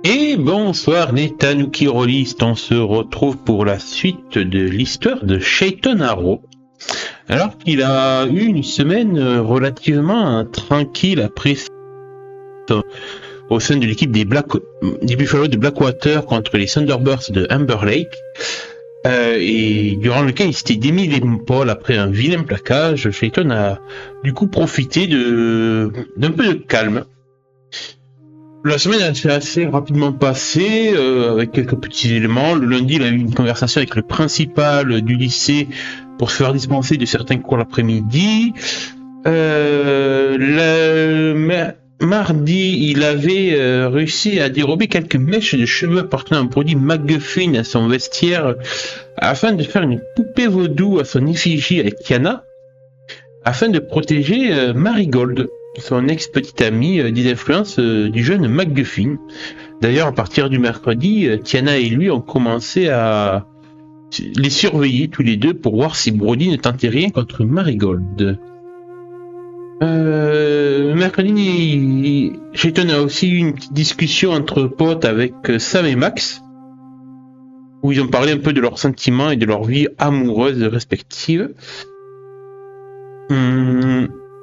Et bonsoir les Tanuki Rollistes, on se retrouve pour la suite de l'histoire de Shaiton Haro. Alors qu'il a eu une semaine relativement tranquille après au sein de l'équipe des Buffalo de Blackwater contre les Thunderbirds de Amber Lake, et durant lequel il s'était démis l'épaule après un vilain plaquage, Shaiton a du coup profité d'un peu de calme. La semaine s'est assez rapidement passée, avec quelques petits éléments. Le lundi, il a eu une conversation avec le principal du lycée pour se faire dispenser de certains cours l'après-midi. Mardi, il avait réussi à dérober quelques mèches de cheveux appartenant à un produit McGuffin à son vestiaire afin de faire une poupée vaudou à son effigie avec Tiana, afin de protéger Marigold, son ex-petite amie, des influences du jeune McGuffin. D'ailleurs, à partir du mercredi, Tiana et lui ont commencé à les surveiller tous les deux pour voir si Brody ne tentait rien contre Marigold. Mercredi, Shaiton a aussi eu une petite discussion entre potes avec Sam et Max, où ils ont parlé un peu de leurs sentiments et de leur vie amoureuse respective.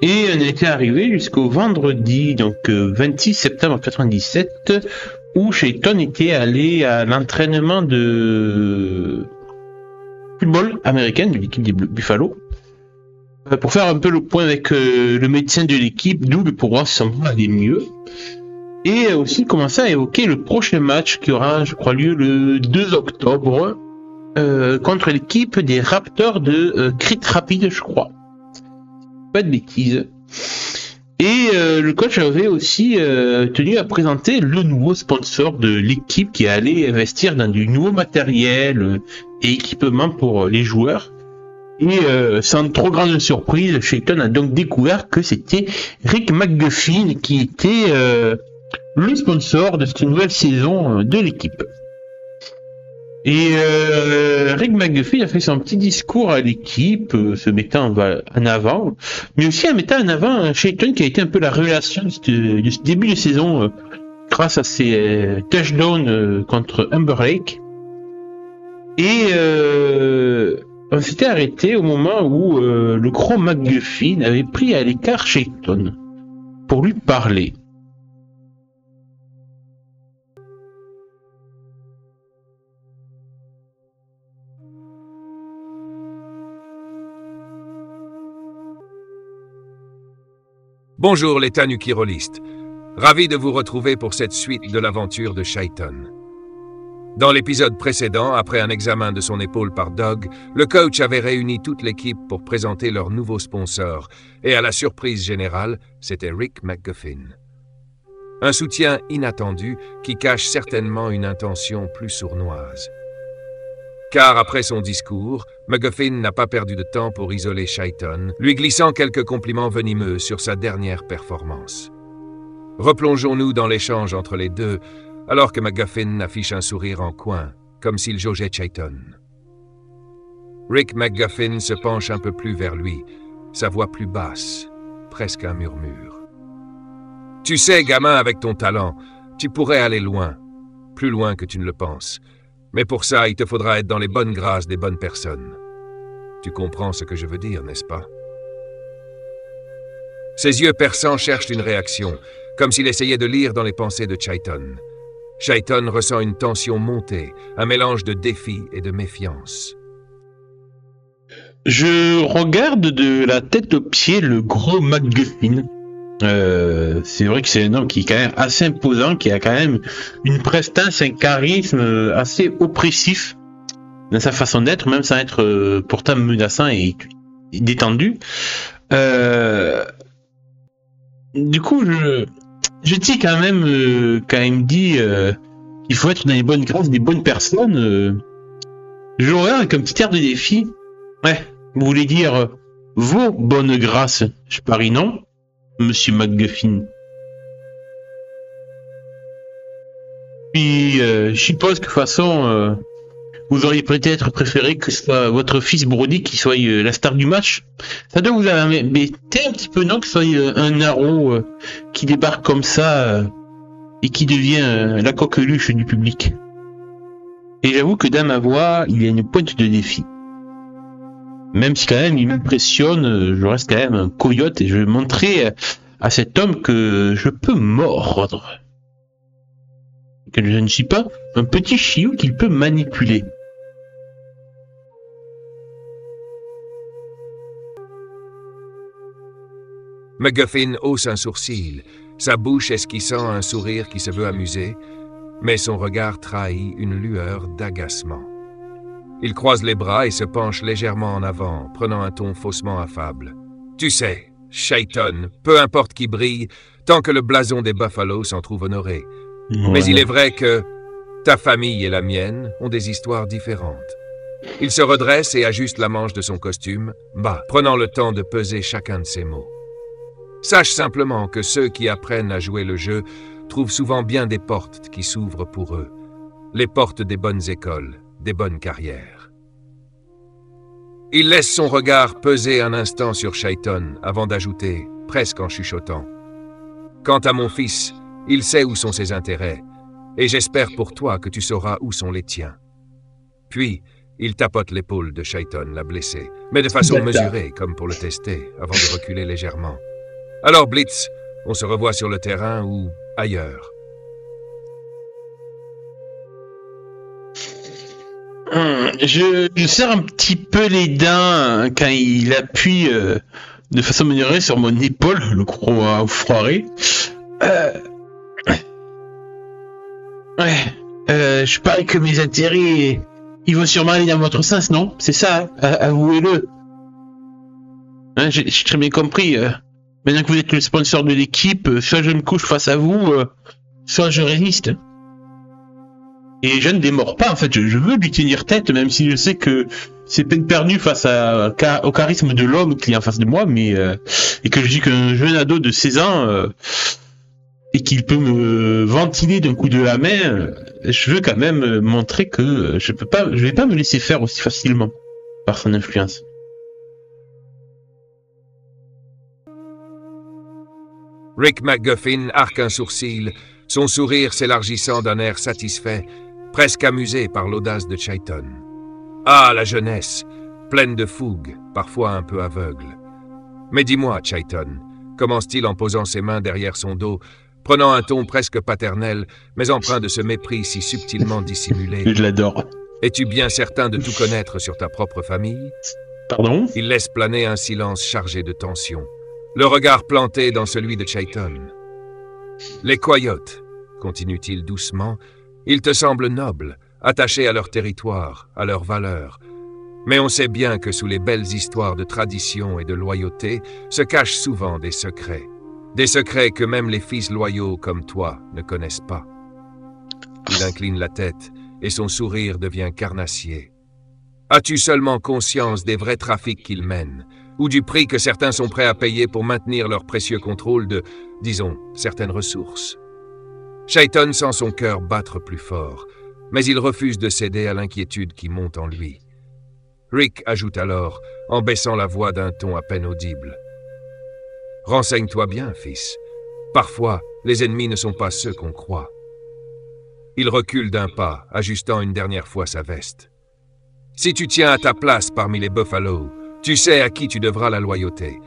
Et on était arrivé jusqu'au vendredi, donc 26 septembre 97, où Shaiton était allé à l'entraînement de football américain de l'équipe des Buffalo, pour faire un peu le point avec le médecin de l'équipe, Doug, pour voir si son bras allait mieux. Et aussi commencer à évoquer le prochain match qui aura, je crois, lieu le 2 octobre, contre l'équipe des Raptors de Crit Rapid, je crois. Pas de bêtises. Et le coach avait aussi tenu à présenter le nouveau sponsor de l'équipe qui allait investir dans du nouveau matériel et équipement pour les joueurs. Et sans trop grande surprise, Shaiton a donc découvert que c'était Rick McGuffin qui était le sponsor de cette nouvelle saison de l'équipe. Et Rick McGuffin a fait son petit discours à l'équipe, se mettant en avant, mais aussi en mettant en avant Shaiton qui a été un peu la révélation de ce début de saison grâce à ses touchdowns contre Amber Lake. Et on s'était arrêté au moment où le gros McGuffin avait pris à l'écart Shaiton pour lui parler. Bonjour les Tanuki Rollistes, ravi de vous retrouver pour cette suite de l'aventure de Shaiton. Dans l'épisode précédent, après un examen de son épaule par Doug, le coach avait réuni toute l'équipe pour présenter leur nouveau sponsor, et à la surprise générale, c'était Rick McGuffin. Un soutien inattendu qui cache certainement une intention plus sournoise. Car après son discours, McGuffin n'a pas perdu de temps pour isoler Shaiton, lui glissant quelques compliments venimeux sur sa dernière performance. Replongeons-nous dans l'échange entre les deux, alors que McGuffin affiche un sourire en coin, comme s'il jaugeait Shaiton. Rick McGuffin se penche un peu plus vers lui, sa voix plus basse, presque un murmure. « Tu sais, gamin, avec ton talent, tu pourrais aller loin, plus loin que tu ne le penses. Mais pour ça, il te faudra être dans les bonnes grâces des bonnes personnes. Tu comprends ce que je veux dire, n'est-ce pas? » Ses yeux perçants cherchent une réaction, comme s'il essayait de lire dans les pensées de Shaiton. Shaiton ressent une tension montée, un mélange de défi et de méfiance. Je regarde de la tête aux pieds le gros McGuffin. C'est vrai que c'est un homme qui est quand même assez imposant, qui a quand même une prestance, un charisme assez oppressif dans sa façon d'être, même sans être pourtant menaçant et détendu. Du coup, je dis quand même, quand il me dit qu'il faut être dans les bonnes grâces des bonnes personnes, je le regarde avec un petit air de défi. Ouais, vous voulez dire vos bonnes grâces? Je parie non, Monsieur McGuffin. Puis, je suppose que de toute façon, vous auriez peut-être préféré que ce soit votre fils Brody qui soit la star du match. Ça doit vous embêter un petit peu, non, que ce soit un Haro qui débarque comme ça et qui devient la coqueluche du public. Et j'avoue que dans ma voix, il y a une pointe de défi. Même si quand même il m'impressionne, je reste quand même un coyote et je vais montrer à cet homme que je peux mordre. Que je ne suis pas un petit chiot qu'il peut manipuler. MacGuffin hausse un sourcil, sa bouche esquissant un sourire qui se veut amuser, mais son regard trahit une lueur d'agacement. Il croise les bras et se penche légèrement en avant, prenant un ton faussement affable. « Tu sais, Shaiton, peu importe qui brille, tant que le blason des Buffalo s'en trouve honoré. Ouais. Mais il est vrai que ta famille et la mienne ont des histoires différentes. » Il se redresse et ajuste la manche de son costume, bas, prenant le temps de peser chacun de ses mots. Sache simplement que ceux qui apprennent à jouer le jeu trouvent souvent bien des portes qui s'ouvrent pour eux. Les portes des bonnes écoles, des bonnes carrières. Il laisse son regard peser un instant sur Shaiton avant d'ajouter, presque en chuchotant. « Quant à mon fils, il sait où sont ses intérêts, et j'espère pour toi que tu sauras où sont les tiens. » Puis, il tapote l'épaule de Shaiton, la blessée, mais de façon mesurée, comme pour le tester, avant de reculer légèrement. « Alors, Blitz, on se revoit sur le terrain ou ailleurs. » Je serre un petit peu les dents quand il appuie de façon mesurée sur mon épaule, le gros enfoiré. Je parie que mes intérêts, ils vont sûrement aller dans votre sens, non? C'est ça, avouez-le. Hein, j'ai très bien compris. Maintenant que vous êtes le sponsor de l'équipe, soit je me couche face à vous, soit je résiste. Et je ne démords pas, en fait, je veux lui tenir tête, même si je sais que c'est peine perdue face au charisme de l'homme qui est en face de moi, mais et que je dis qu'un jeune ado de 16 ans et qu'il peut me ventiler d'un coup de la main, je veux quand même montrer que je vais pas me laisser faire aussi facilement par son influence. Rick MacGuffin arque un sourcil, son sourire s'élargissant d'un air satisfait, presque amusé par l'audace de Shaiton. Ah, la jeunesse, pleine de fougue, parfois un peu aveugle. Mais dis-moi, Shaiton, commence-t-il en posant ses mains derrière son dos, prenant un ton presque paternel, mais empreint de ce mépris si subtilement dissimulé. Je l'adore. Es-tu bien certain de tout connaître sur ta propre famille? Pardon? Il laisse planer un silence chargé de tension, le regard planté dans celui de Shaiton. Les Coyotes, continue-t-il doucement, ils te semblent nobles, attachés à leur territoire, à leurs valeurs. Mais on sait bien que sous les belles histoires de tradition et de loyauté se cachent souvent des secrets. Des secrets que même les fils loyaux comme toi ne connaissent pas. Il incline la tête et son sourire devient carnassier. As-tu seulement conscience des vrais trafics qu'ils mènent, ou du prix que certains sont prêts à payer pour maintenir leur précieux contrôle de, disons, certaines ressources? Shaiton sent son cœur battre plus fort, mais il refuse de céder à l'inquiétude qui monte en lui. Rick ajoute alors, en baissant la voix d'un ton à peine audible. « Renseigne-toi bien, fils. Parfois, les ennemis ne sont pas ceux qu'on croit. » Il recule d'un pas, ajustant une dernière fois sa veste. « Si tu tiens à ta place parmi les Buffalo, tu sais à qui tu devras la loyauté.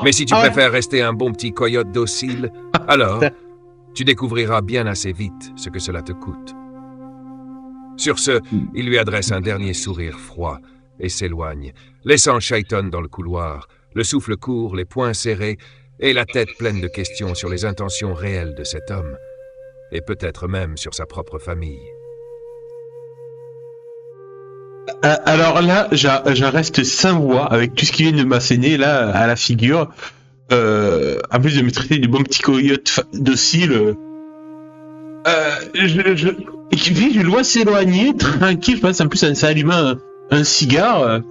Mais si tu préfères rester un bon petit coyote docile, alors tu découvriras bien assez vite ce que cela te coûte. » Sur ce, il lui adresse un dernier sourire froid et s'éloigne, laissant Shaiton dans le couloir, le souffle court, les poings serrés et la tête pleine de questions sur les intentions réelles de cet homme, et peut-être même sur sa propre famille. Alors là, j'en reste sans voix avec tout ce qui vient de m'asséner là à la figure. En plus de me traiter de bon petit coyote docile, je le vois s'éloigner tranquille. Je pense en plus en s'allumant un cigare.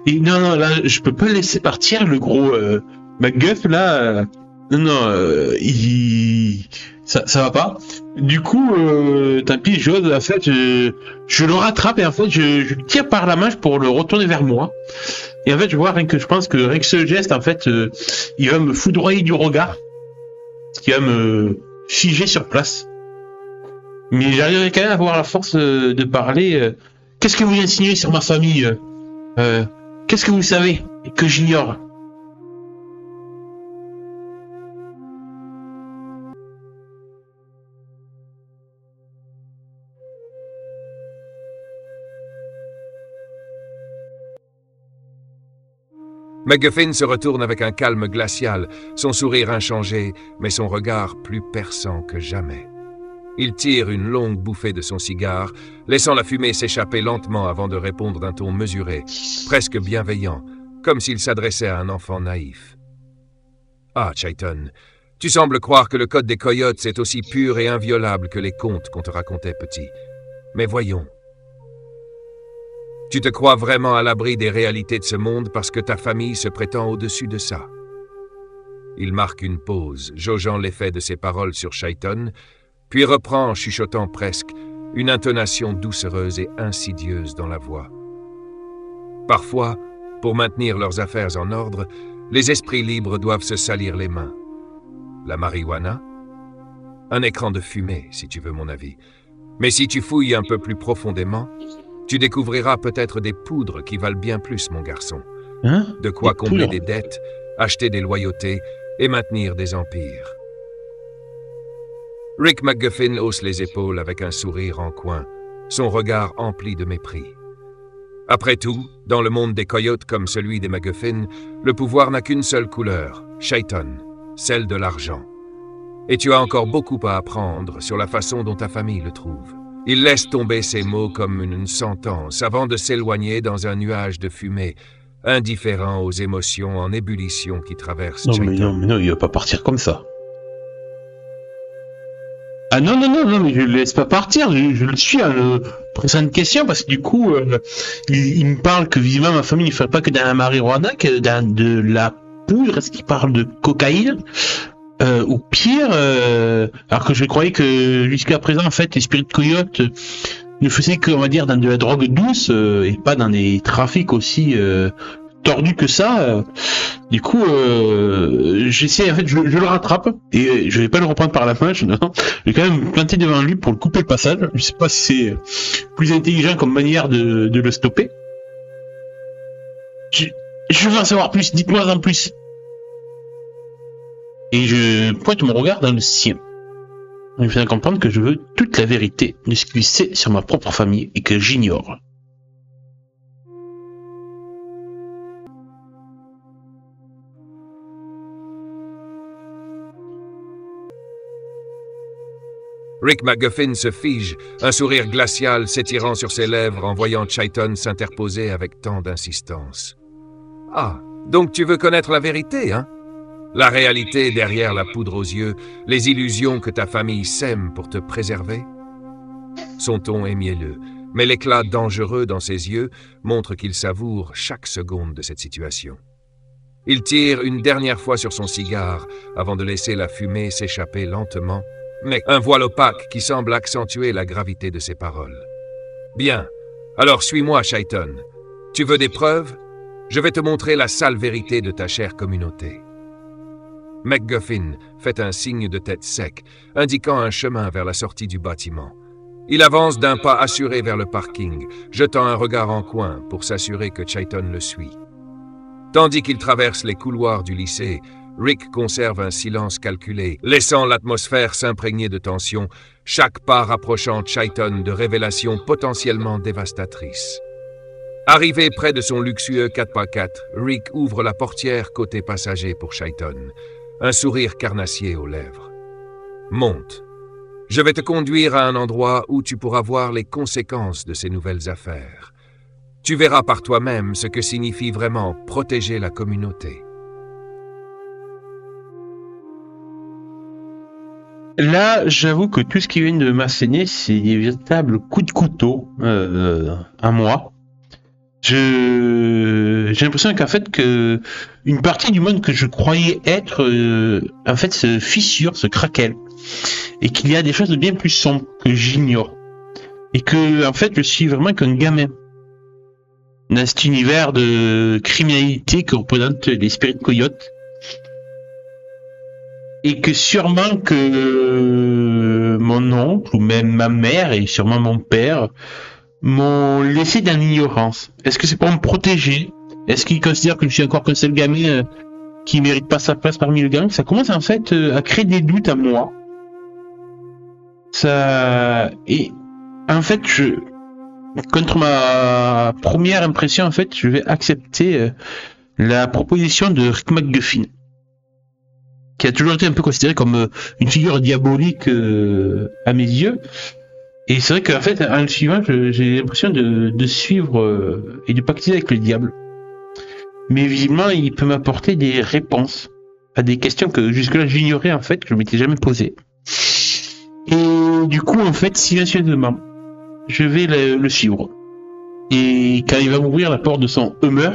Et non, là, je peux pas le laisser partir, le gros MacGuff là. Ça va pas. Du coup, tant pis, en fait, je le rattrape et en fait, je le tire par la manche pour le retourner vers moi. Et en fait, je pense que rien que ce geste, en fait, il va me foudroyer du regard, qui va me figer sur place. Mais j'arriverai quand même à avoir la force de parler. Qu'est-ce que vous insinuez sur ma famille Qu'est-ce que vous savez et que j'ignore? MacGuffin se retourne avec un calme glacial, son sourire inchangé, mais son regard plus perçant que jamais. Il tire une longue bouffée de son cigare, laissant la fumée s'échapper lentement avant de répondre d'un ton mesuré, presque bienveillant, comme s'il s'adressait à un enfant naïf. « Ah, Chayton, tu sembles croire que le code des coyotes est aussi pur et inviolable que les contes qu'on te racontait petit. Mais voyons. Tu te crois vraiment à l'abri des réalités de ce monde parce que ta famille se prétend au-dessus de ça. » Il marque une pause, jaugeant l'effet de ses paroles sur Chayton, puis reprend en chuchotant presque, une intonation doucereuse et insidieuse dans la voix. Parfois, pour maintenir leurs affaires en ordre, les esprits libres doivent se salir les mains. La marijuana? Un écran de fumée, si tu veux mon avis. Mais si tu fouilles un peu plus profondément, tu découvriras peut-être des poudres qui valent bien plus, mon garçon. Hein? De quoi Des combler poudres? des dettes, acheter des loyautés et maintenir des empires. Rick MacGuffin hausse les épaules avec un sourire en coin, son regard empli de mépris. Après tout, dans le monde des coyotes comme celui des MacGuffin, le pouvoir n'a qu'une seule couleur, Chayton, celle de l'argent. Et tu as encore beaucoup à apprendre sur la façon dont ta famille le trouve. Il laisse tomber ses mots comme une sentence avant de s'éloigner dans un nuage de fumée, indifférent aux émotions en ébullition qui traversent Chayton. Mais non, il va pas partir comme ça. Ah non, mais je le laisse pas partir, je le suis à une présente question parce que du coup, il me parle que visiblement ma famille ne ferait pas que dans la marijuana, que dans de la poudre, est-ce qu'il parle de cocaïne ou pire, alors que je croyais que jusqu'à présent, en fait, les Spirit Coyotes ne faisaient que, on va dire, dans de la drogue douce et pas dans des trafics aussi tordus que ça. Du coup, j'essaie, en fait, je le rattrape et je vais pas le reprendre par la main. Je vais quand même me planter devant lui pour le couper le passage. Je sais pas si c'est plus intelligent comme manière de le stopper. Je veux en savoir plus. Dites-moi en plus. Et je pointe mon regard dans le sien. Il me fait comprendre que je veux toute la vérité de ce qu'il sait sur ma propre famille et que j'ignore. Rick MacGuffin se fige, un sourire glacial s'étirant sur ses lèvres en voyant Chayton s'interposer avec tant d'insistance. « Ah, donc tu veux connaître la vérité, hein? La réalité derrière la poudre aux yeux, les illusions que ta famille sème pour te préserver ?» Son ton est mielleux, mais l'éclat dangereux dans ses yeux montre qu'il savoure chaque seconde de cette situation. Il tire une dernière fois sur son cigare avant de laisser la fumée s'échapper lentement, mais un voile opaque qui semble accentuer la gravité de ses paroles. « Bien, alors suis-moi, Chayton. Tu veux des preuves? Je vais te montrer la sale vérité de ta chère communauté. » MacGuffin fait un signe de tête sec, indiquant un chemin vers la sortie du bâtiment. Il avance d'un pas assuré vers le parking, jetant un regard en coin pour s'assurer que Chayton le suit. Tandis qu'il traverse les couloirs du lycée, Rick conserve un silence calculé, laissant l'atmosphère s'imprégner de tension, chaque pas rapprochant Chayton de révélations potentiellement dévastatrices. Arrivé près de son luxueux 4x4, Rick ouvre la portière côté passager pour Chayton, un sourire carnassier aux lèvres. « Monte. Je vais te conduire à un endroit où tu pourras voir les conséquences de ces nouvelles affaires. Tu verras par toi-même ce que signifie vraiment protéger la communauté. » Là, j'avoue que tout ce qui vient de m'asséner, c'est des véritables coups de couteau à moi. J'ai l'impression qu'en fait que une partie du monde que je croyais être en fait se fissure, se craquelle, et qu'il y a des choses de bien plus sombres que j'ignore, et que en fait je suis vraiment qu'un gamin dans cet univers de criminalité que représentent les Spirit Coyotes. et que sûrement que mon oncle ou même ma mère et sûrement mon père m'ont laissé dans l'ignorance. Est-ce que c'est pour me protéger? Est-ce qu'ils considèrent que je suis encore qu'un seul gamin qui mérite pas sa place parmi le gang? Ça commence en fait à créer des doutes à moi. Ça et en fait contre ma première impression en fait je vais accepter la proposition de Rick McGuffin, qui a toujours été un peu considéré comme une figure diabolique à mes yeux. Et c'est vrai qu'en fait, en le suivant, j'ai l'impression de suivre et de pactiser avec le diable. Mais visiblement, il peut m'apporter des réponses à des questions que jusque-là j'ignorais en fait, que je m'étais jamais posées. Et du coup, en fait, silencieusement, je vais le suivre. Et quand il va m'ouvrir la porte de son Hummer,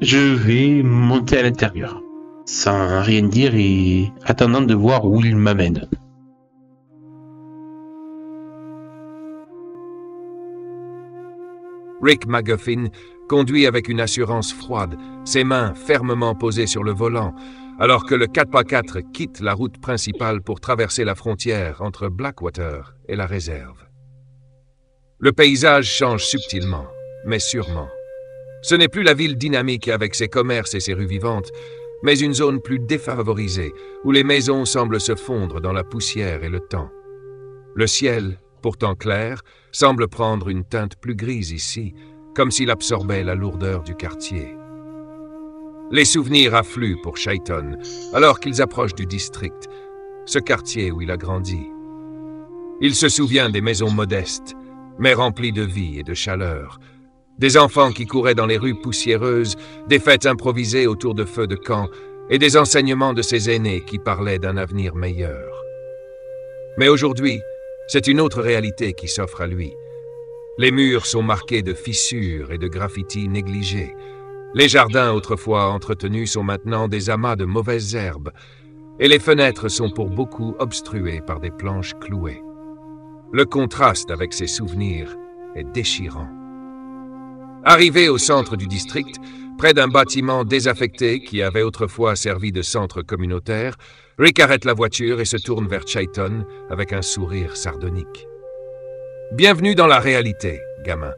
je vais monter à l'intérieur, sans rien dire et attendant de voir où il m'amène. Rick McGuffin conduit avec une assurance froide, ses mains fermement posées sur le volant, alors que le 4x4 quitte la route principale pour traverser la frontière entre Blackwater et la réserve. Le paysage change subtilement, mais sûrement. Ce n'est plus la ville dynamique avec ses commerces et ses rues vivantes, mais une zone plus défavorisée, où les maisons semblent se fondre dans la poussière et le temps. Le ciel, pourtant clair, semble prendre une teinte plus grise ici, comme s'il absorbait la lourdeur du quartier. Les souvenirs affluent pour Chayton, alors qu'ils approchent du district, ce quartier où il a grandi. Il se souvient des maisons modestes, mais remplies de vie et de chaleur, des enfants qui couraient dans les rues poussiéreuses, des fêtes improvisées autour de feux de camp et des enseignements de ses aînés qui parlaient d'un avenir meilleur. Mais aujourd'hui, c'est une autre réalité qui s'offre à lui. Les murs sont marqués de fissures et de graffitis négligés. Les jardins autrefois entretenus sont maintenant des amas de mauvaises herbes, et les fenêtres sont pour beaucoup obstruées par des planches clouées. Le contraste avec ses souvenirs est déchirant. Arrivé au centre du district, près d'un bâtiment désaffecté qui avait autrefois servi de centre communautaire, Rick arrête la voiture et se tourne vers Chayton avec un sourire sardonique. « Bienvenue dans la réalité, gamin.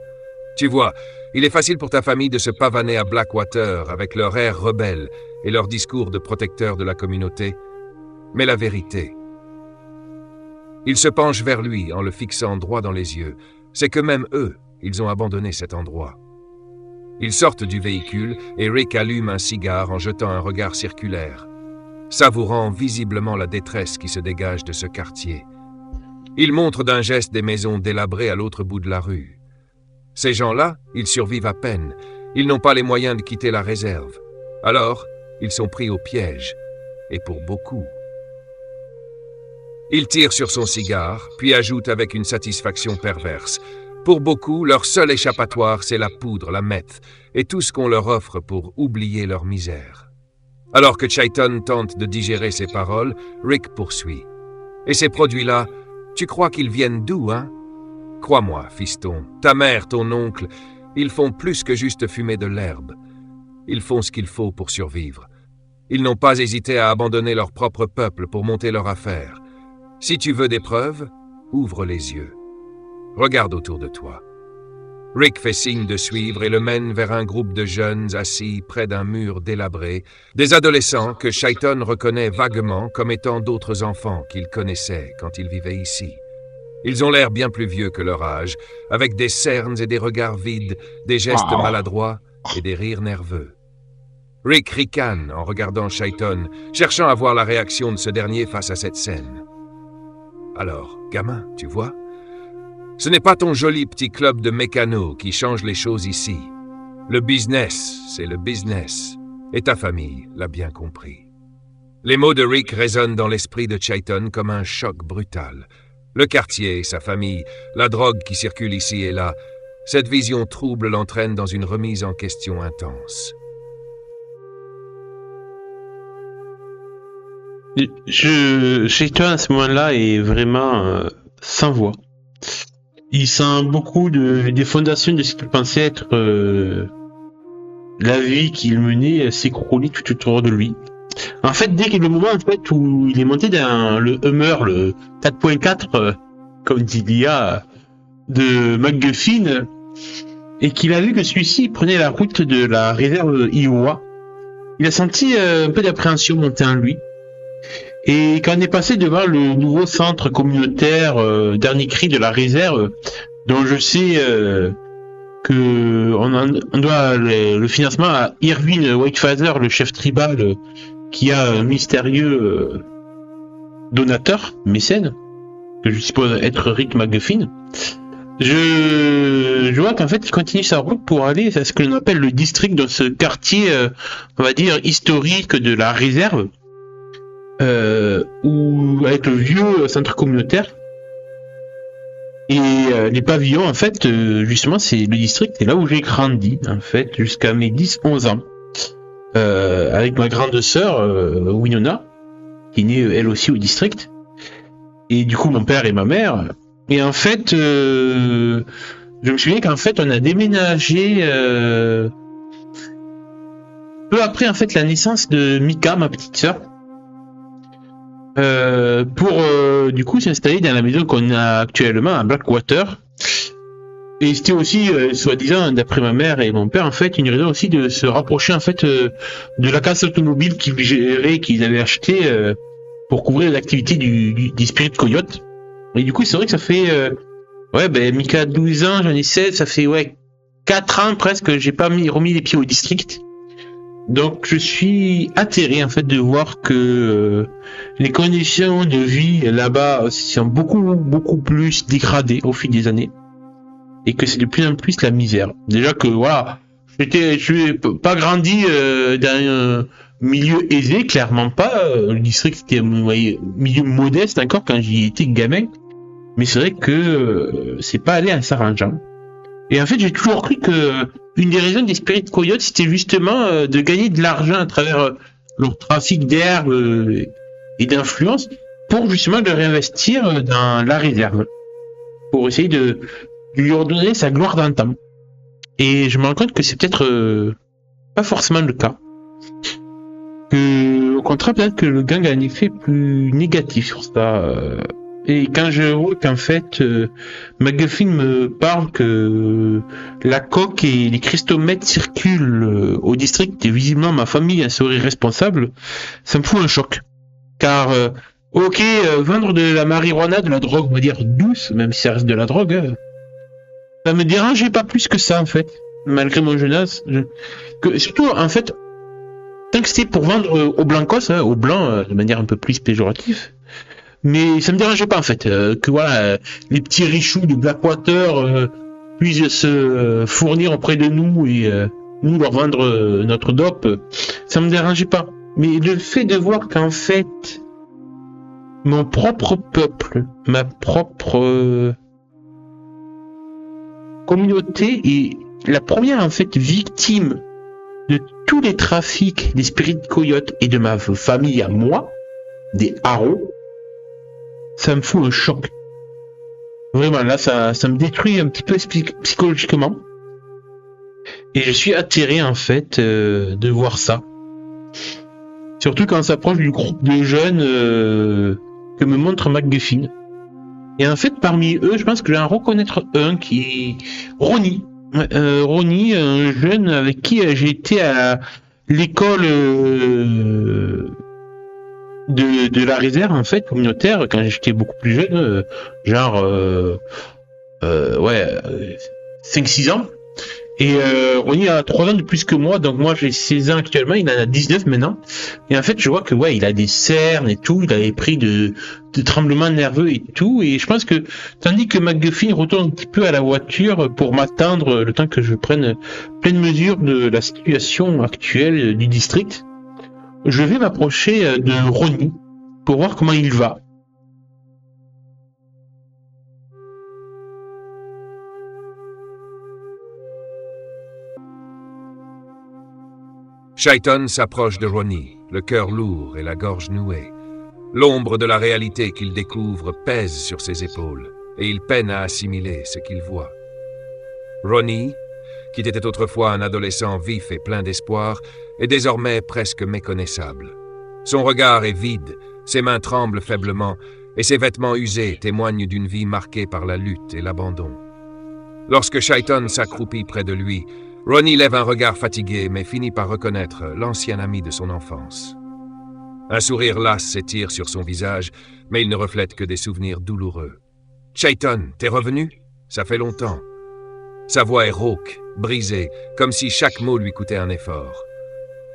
Tu vois, il est facile pour ta famille de se pavaner à Blackwater avec leur air rebelle et leur discours de protecteur de la communauté. Mais la vérité... » Il se penche vers lui en le fixant droit dans les yeux. C'est que même eux, ils ont abandonné cet endroit. Ils sortent du véhicule et Rick allume un cigare en jetant un regard circulaire, savourant visiblement la détresse qui se dégage de ce quartier. Il montre d'un geste des maisons délabrées à l'autre bout de la rue. Ces gens-là, ils survivent à peine. Ils n'ont pas les moyens de quitter la réserve. Alors, ils sont pris au piège. Et pour beaucoup. Il tire sur son cigare, puis ajoute avec une satisfaction perverse. Pour beaucoup, leur seul échappatoire, c'est la poudre, la meth, et tout ce qu'on leur offre pour oublier leur misère. Alors que Chayton tente de digérer ses paroles, Rick poursuit. Et ces produits-là, tu crois qu'ils viennent d'où, hein? Crois-moi, fiston, ta mère, ton oncle, ils font plus que juste fumer de l'herbe. Ils font ce qu'il faut pour survivre. Ils n'ont pas hésité à abandonner leur propre peuple pour monter leur affaire. Si tu veux des preuves, ouvre les yeux. Regarde autour de toi. Rick fait signe de suivre et le mène vers un groupe de jeunes assis près d'un mur délabré, des adolescents que Chayton reconnaît vaguement comme étant d'autres enfants qu'il connaissait quand il vivait ici. Ils ont l'air bien plus vieux que leur âge, avec des cernes et des regards vides, des gestes maladroits et des rires nerveux. Rick ricane en regardant Chayton, cherchant à voir la réaction de ce dernier face à cette scène. Alors, gamin, tu vois ? Ce n'est pas ton joli petit club de mécanos qui change les choses ici. Le business, c'est le business. Et ta famille l'a bien compris. Les mots de Rick résonnent dans l'esprit de Chayton comme un choc brutal. Le quartier, sa famille, la drogue qui circule ici et là, cette vision trouble l'entraîne dans une remise en question intense. Chayton à ce moment-là est vraiment sans voix. Il sent beaucoup des fondations de ce qu'il pensait être la vie qu'il menait s'écrouler tout autour de lui. En fait, dès que le moment en fait où il est monté dans le Hummer, le 4.4, comme dit l'IA de McGuffin, et qu'il a vu que celui-ci prenait la route de la réserve Iowa, il a senti un peu d'appréhension monter en lui. Et quand on est passé devant le nouveau centre communautaire dernier cri de la réserve, dont je sais que on doit le financement à Irvin Whitefather, le chef tribal, qui a un mystérieux donateur, mécène, que je suppose être Rick McGuffin. Je vois qu'en fait il continue sa route pour aller à ce que l'on appelle le district, dans ce quartier, on va dire, historique de la réserve, où avec le vieux centre communautaire. Et les pavillons, en fait, justement, c'est le district, c'est là où j'ai grandi, en fait, jusqu'à mes 10-11 ans. Avec ma grande sœur, Winona, qui est née, elle aussi, au district. Et du coup, mon père et ma mère. Et en fait, je me souviens qu'en fait, on a déménagé peu après, en fait, la naissance de Mika, ma petite sœur. Pour du coup s'installer dans la maison qu'on a actuellement à Blackwater. Et c'était aussi, soi-disant, d'après ma mère et mon père, en fait, une raison aussi de se rapprocher, en fait, de la casse automobile qu'ils géraient, qu'ils avaient acheté pour couvrir les activités du Spirit Coyote. Et du coup, c'est vrai que ça fait, Mika a 12 ans, j'en ai 16, ça fait, 4 ans presque que j'ai pas remis les pieds au district. Donc je suis atterré en fait de voir que les conditions de vie là-bas sont beaucoup plus dégradées au fil des années et que c'est de plus en plus la misère. Déjà que voilà, je n'ai pas grandi dans un milieu aisé, clairement pas. Le district c'était un milieu modeste encore quand j'y étais gamin, mais c'est vrai que c'est pas allé en s'arrangeant. Et en fait, j'ai toujours cru que une des raisons des Spirit Coyotes, c'était justement de gagner de l'argent à travers leur trafic d'herbes et d'influence pour justement le réinvestir dans la réserve, pour essayer de lui redonner sa gloire d'antan. Et je me rends compte que c'est peut-être pas forcément le cas. Que, au contraire, peut-être que le gang a un effet plus négatif sur ça. Et quand je vois qu'en fait, McGuffin me parle que la coque et les cristomètres circulent au district et visiblement ma famille en serait responsable, ça me fout un choc. Car, vendre de la marijuana, de la drogue, on va dire douce, même si ça reste de la drogue, ça me dérangeait pas plus que ça en fait, malgré mon jeune âge. Surtout, en fait, tant que c'était pour vendre aux blancos, aux blancs, de manière un peu plus péjorative. Mais ça me dérangeait pas en fait que voilà les petits richoux de Blackwater puissent se fournir auprès de nous et nous leur vendre notre dope, ça me dérangeait pas. Mais le fait de voir qu'en fait mon propre peuple, ma propre communauté est la première en fait victime de tous les trafics des Spirit Coyotes et de ma famille à moi, des Harrow, ça me fout un choc. Vraiment, là, ça me détruit un petit peu psychologiquement. Et je suis atterré, en fait, de voir ça. Surtout quand on s'approche du groupe de jeunes que me montre McGuffin. Et en fait, parmi eux, je pense que je vais en reconnaître un qui est Ronnie. Ronnie, un jeune avec qui j'ai été à l'école de la réserve en fait communautaire quand j'étais beaucoup plus jeune, 5-6 ans. Et Ronnie a 3 ans de plus que moi, donc moi j'ai 16 ans actuellement, il en a 19 maintenant. Et en fait je vois que il a des cernes et tout, il avait pris de tremblements nerveux et tout. Et je pense que tandis que McGuffin retourne un petit peu à la voiture pour m'attendre le temps que je prenne pleine mesure de la situation actuelle du district, je vais m'approcher de Ronnie pour voir comment il va. Shaiton s'approche de Ronnie, le cœur lourd et la gorge nouée. L'ombre de la réalité qu'il découvre pèse sur ses épaules, et il peine à assimiler ce qu'il voit. Ronnie, qui était autrefois un adolescent vif et plein d'espoir, est désormais presque méconnaissable. Son regard est vide, ses mains tremblent faiblement, et ses vêtements usés témoignent d'une vie marquée par la lutte et l'abandon. Lorsque Shaiton s'accroupit près de lui, Ronnie lève un regard fatigué, mais finit par reconnaître l'ancien ami de son enfance. Un sourire las s'étire sur son visage, mais il ne reflète que des souvenirs douloureux. « Shaiton, t'es revenu? Ça fait longtemps. » Sa voix est rauque, brisée, comme si chaque mot lui coûtait un effort.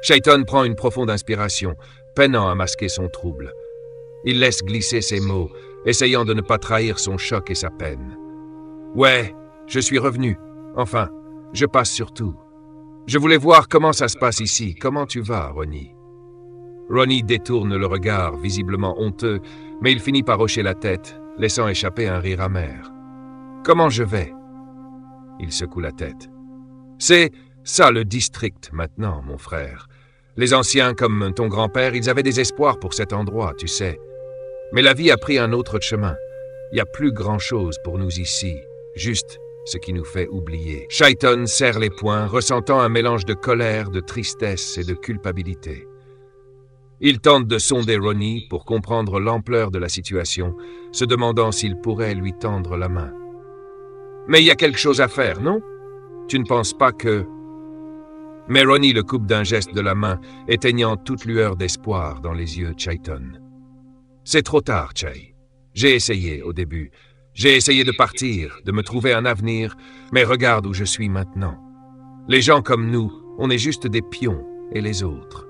Shaiton prend une profonde inspiration, peinant à masquer son trouble. Il laisse glisser ses mots, essayant de ne pas trahir son choc et sa peine. « Ouais, je suis revenu. Enfin, je passe sur tout. Je voulais voir comment ça se passe ici. Comment tu vas, Ronnie ?» Ronnie détourne le regard, visiblement honteux, mais il finit par hocher la tête, laissant échapper un rire amer. « Comment je vais ?» Il secoue la tête. « C'est ça le district maintenant, mon frère. Les anciens comme ton grand-père, ils avaient des espoirs pour cet endroit, tu sais. Mais la vie a pris un autre chemin. Il n'y a plus grand-chose pour nous ici, juste ce qui nous fait oublier. » Shaiton serre les poings, ressentant un mélange de colère, de tristesse et de culpabilité. Il tente de sonder Ronnie pour comprendre l'ampleur de la situation, se demandant s'il pourrait lui tendre la main. « Mais il y a quelque chose à faire, non? Tu ne penses pas que... » Mais Ronnie le coupe d'un geste de la main, éteignant toute lueur d'espoir dans les yeux de Shaiton. « C'est trop tard, Chai. J'ai essayé au début. J'ai essayé de partir, de me trouver un avenir, mais regarde où je suis maintenant. Les gens comme nous, on est juste des pions, et les autres. »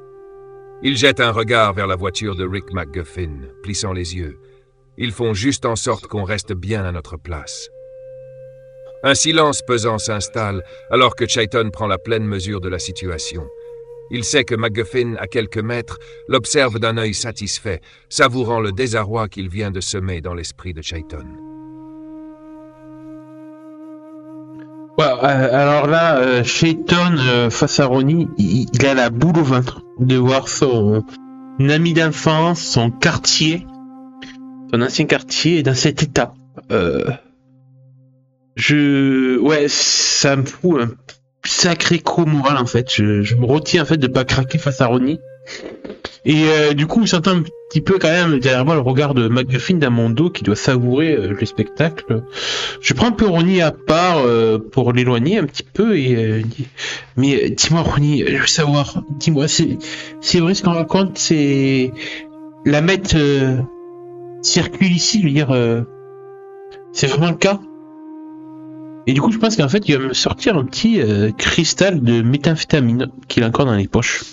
Il jette un regard vers la voiture de Rick McGuffin, plissant les yeux. Ils font juste en sorte qu'on reste bien à notre place. Un silence pesant s'installe alors que Shaiton prend la pleine mesure de la situation. Il sait que McGuffin, à quelques mètres, l'observe d'un œil satisfait, savourant le désarroi qu'il vient de semer dans l'esprit de Shaiton. Ouais, alors là, Shaiton, face à Ronnie, il a la boule au ventre de voir son ami d'enfance, son quartier, son ancien quartier, dans cet état. Ouais, ça me fout un sacré coup moral en fait. Je me retiens en fait de pas craquer face à Ronnie. Et du coup, j'entends un petit peu quand même derrière moi le regard de McGuffin dans mon dos qui doit savourer le spectacle. Je prends un peu Ronnie à part pour l'éloigner un petit peu et mais dis-moi Ronnie, je veux savoir, dis-moi, c'est vrai ce qu'on raconte, c'est la mettre circule ici, je veux dire, c'est vraiment le cas? Et du coup, je pense qu'en fait, il va me sortir un petit cristal de méthamphétamine qu'il a encore dans les poches.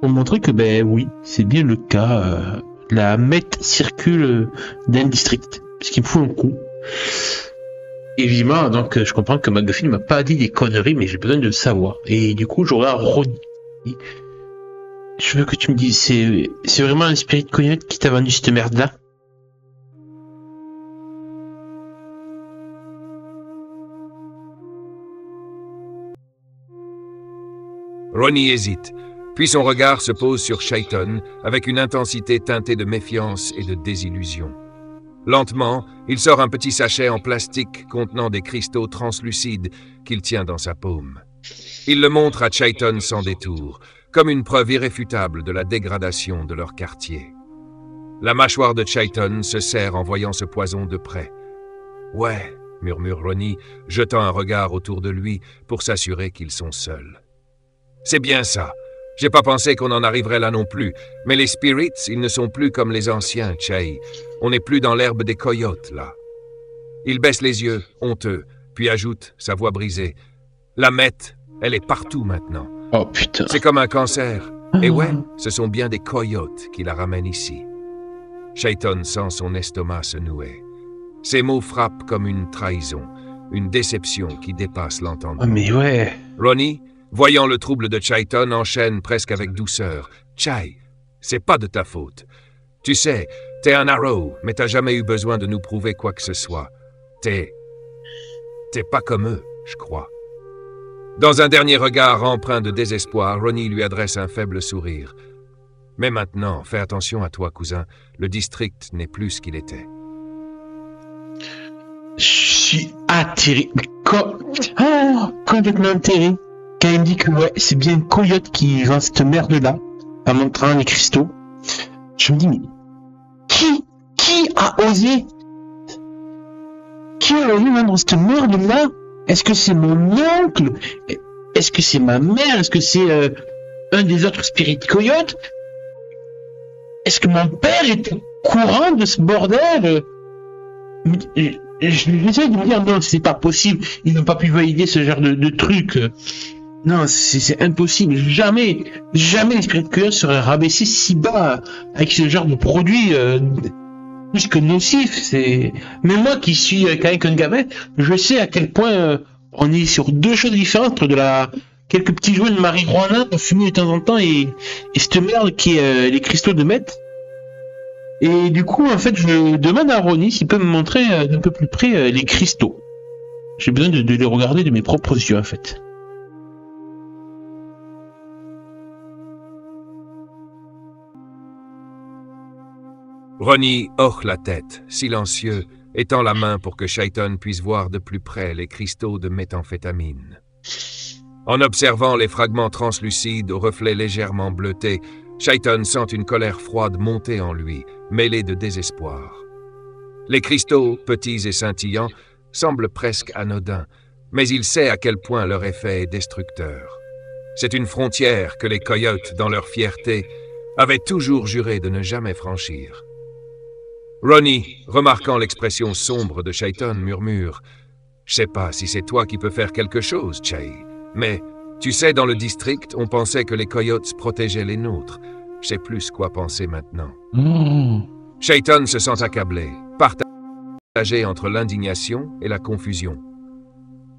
Pour montrer que, ben oui, c'est bien le cas. La meth circule dans le district. Ce qui me fout un coup. Évidemment, donc, je comprends que McGuffin ne m'a pas dit des conneries, mais j'ai besoin de le savoir. Et du coup, j'aurai un Ronnie. Je veux que tu me dises, c'est vraiment un spirit cognac qui t'a vendu cette merde-là? Ronnie hésite, puis son regard se pose sur Shaiton avec une intensité teintée de méfiance et de désillusion. Lentement, il sort un petit sachet en plastique contenant des cristaux translucides qu'il tient dans sa paume. Il le montre à Shaiton sans détour, comme une preuve irréfutable de la dégradation de leur quartier. La mâchoire de Shaiton se serre en voyant ce poison de près. « Ouais », murmure Ronnie, jetant un regard autour de lui pour s'assurer qu'ils sont seuls. C'est bien ça. J'ai pas pensé qu'on en arriverait là non plus. Mais les spirits, ils ne sont plus comme les anciens, Chai. On n'est plus dans l'herbe des coyotes, là. Il baisse les yeux, honteux, puis ajoute, sa voix brisée. La meth, elle est partout maintenant. Oh putain. C'est comme un cancer. Et ouais, ce sont bien des coyotes qui la ramènent ici. Shaiton sent son estomac se nouer. Ces mots frappent comme une trahison, une déception qui dépasse l'entendement. Oh mais ouais. Ronnie, voyant le trouble de Shaiton, enchaîne presque avec douceur. « Chai, c'est pas de ta faute. Tu sais, t'es un Arrow, mais t'as jamais eu besoin de nous prouver quoi que ce soit. T'es pas comme eux, je crois. » Dans un dernier regard empreint de désespoir, Ronnie lui adresse un faible sourire. « Mais maintenant, fais attention à toi, cousin. Le district n'est plus ce qu'il était. » Je suis atterré. Complètement atterré. Quand il me dit que ouais, c'est bien Coyote qui vend cette merde-là, en montrant les cristaux. je me dis, mais qui a osé vendre cette merde-là? Est-ce que c'est mon oncle? Est-ce que c'est ma mère? Est-ce que c'est un des autres Spirit Coyotes? Est-ce que mon père est au courant de ce bordel? J'essaie de me dire, non, c'est pas possible. Ils n'ont pas pu valider ce genre de truc. Non, c'est impossible. Jamais les Spirit Coyotes seraient rabaissés si bas avec ce genre de produit plus que nocif. Mais moi qui suis quand même qu'un gamin, je sais à quel point on est sur deux choses différentes entre quelques petits joints de marijuana fumés de temps en temps et cette merde qui est les cristaux de meth. Et du coup, en fait, je demande à Ronnie s'il peut me montrer d'un peu plus près les cristaux. J'ai besoin de les regarder de mes propres yeux, en fait. Ronnie hoche la tête, silencieux, et tend la main pour que Shaiton puisse voir de plus près les cristaux de méthamphétamine. En observant les fragments translucides aux reflets légèrement bleutés, Shaiton sent une colère froide monter en lui, mêlée de désespoir. Les cristaux, petits et scintillants, semblent presque anodins, mais il sait à quel point leur effet est destructeur. C'est une frontière que les coyotes, dans leur fierté, avaient toujours juré de ne jamais franchir. Ronnie, remarquant l'expression sombre de Shaiton, murmure « Je sais pas si c'est toi qui peux faire quelque chose, Chay, mais tu sais, dans le district, on pensait que les coyotes protégeaient les nôtres. Je sais plus quoi penser maintenant. » Shaiton se sent accablé, partagé entre l'indignation et la confusion.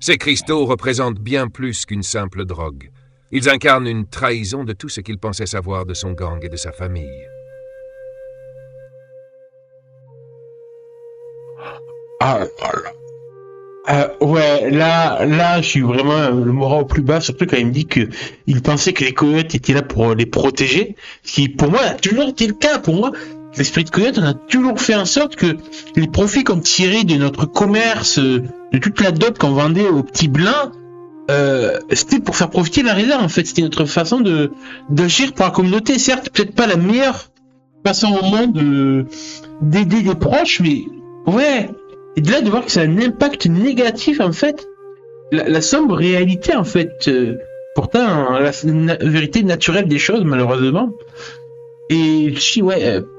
Ces cristaux représentent bien plus qu'une simple drogue. Ils incarnent une trahison de tout ce qu'il pensait savoir de son gang et de sa famille. Ouais, là, je suis vraiment le moral au plus bas, surtout quand il me dit que il pensait que les coyotes étaient là pour les protéger, ce qui, pour moi, a toujours été le cas. Pour moi, l'esprit de coyote, on a toujours fait en sorte que les profits qu'on tirait de notre commerce, de toute la dot qu'on vendait aux petits blancs, c'était pour faire profiter la réserve, en fait. C'était notre façon d'agir pour la communauté. Certes, peut-être pas la meilleure façon au monde d'aider les proches, mais ouais. Et de là de voir que ça a un impact négatif, en fait, la sombre réalité, en fait, pourtant la vérité naturelle des choses, malheureusement. Et je suis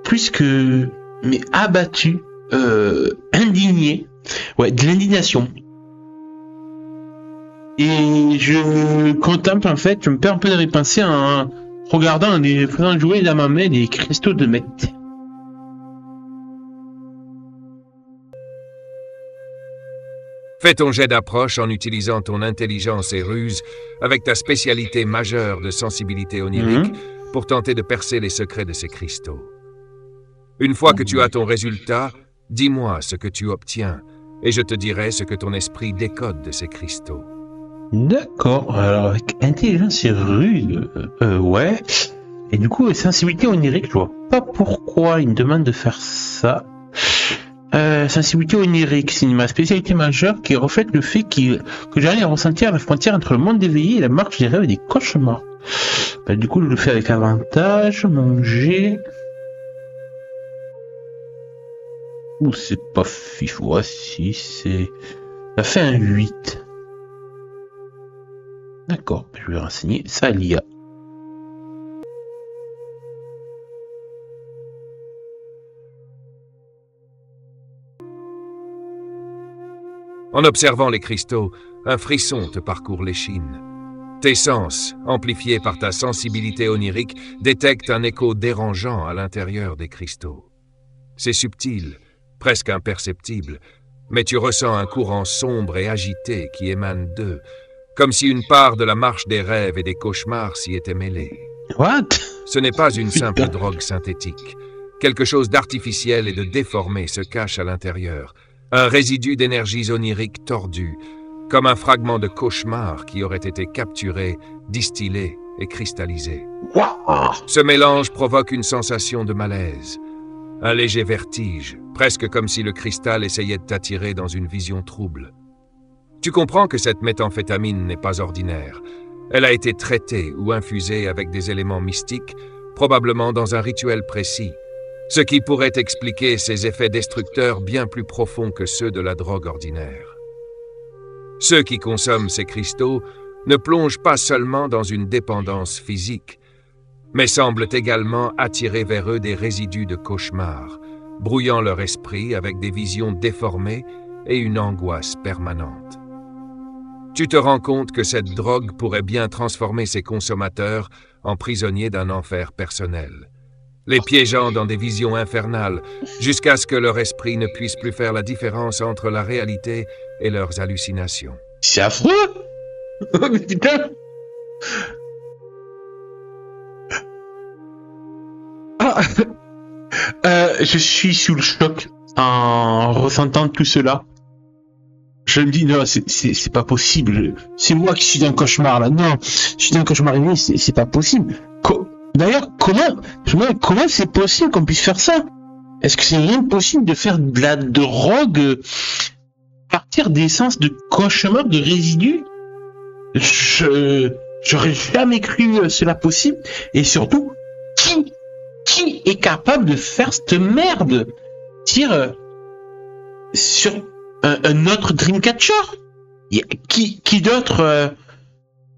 plus que mais abattu, indigné, de l'indignation. Et je contemple, en fait, je me perds un peu de repenser en regardant les faisant jouer dans ma main des cristaux de meth. Fais ton jet d'approche en utilisant ton intelligence et ruse avec ta spécialité majeure de sensibilité onirique pour tenter de percer les secrets de ces cristaux. Une fois que tu as ton résultat, dis-moi ce que tu obtiens et je te dirai ce que ton esprit décode de ces cristaux. D'accord, alors avec intelligence et ruse, ouais. Et du coup, sensibilité onirique, je vois pas pourquoi il me demande de faire ça. Sensibilité onirique, c'est ma spécialité majeure qui reflète le fait que j'arrive à ressentir la frontière entre le monde éveillé et la marche des rêves et des cauchemars. Du coup, je le fais avec avantage, manger. Ou c'est pas fifou, si c'est... Ça fait un 8. D'accord, je vais renseigner ça à l'IA. En observant les cristaux, un frisson te parcourt l'échine. Tes sens, amplifiés par ta sensibilité onirique, détectent un écho dérangeant à l'intérieur des cristaux. C'est subtil, presque imperceptible, mais tu ressens un courant sombre et agité qui émane d'eux, comme si une part de la marche des rêves et des cauchemars s'y était mêlée. What? Ce n'est pas une simple drogue synthétique. Quelque chose d'artificiel et de déformé se cache à l'intérieur. Un résidu d'énergie onirique tordue, comme un fragment de cauchemar qui aurait été capturé, distillé et cristallisé. Ce mélange provoque une sensation de malaise, un léger vertige, presque comme si le cristal essayait de t'attirer dans une vision trouble. Tu comprends que cette méthamphétamine n'est pas ordinaire. Elle a été traitée ou infusée avec des éléments mystiques probablement dans un rituel précis, ce qui pourrait expliquer ses effets destructeurs bien plus profonds que ceux de la drogue ordinaire. Ceux qui consomment ces cristaux ne plongent pas seulement dans une dépendance physique, mais semblent également attirer vers eux des résidus de cauchemar, brouillant leur esprit avec des visions déformées et une angoisse permanente. Tu te rends compte que cette drogue pourrait bien transformer ses consommateurs en prisonniers d'un enfer personnel, les piégeant dans des visions infernales jusqu'à ce que leur esprit ne puisse plus faire la différence entre la réalité et leurs hallucinations. C'est affreux. Mais putain. Ah. Je suis sous le choc en ressentant tout cela. Je me dis non, c'est pas possible. C'est moi qui suis dans un cauchemar là. Non, je suis dans un cauchemar et c'est pas possible. D'ailleurs, comment c'est possible qu'on puisse faire ça? Est-ce que c'est rien possible de faire de la drogue à partir d'essence de cauchemar, de résidus? J'aurais jamais cru cela possible. Et surtout, qui est capable de faire cette merde? Tire sur un autre Dreamcatcher? Qui d'autre?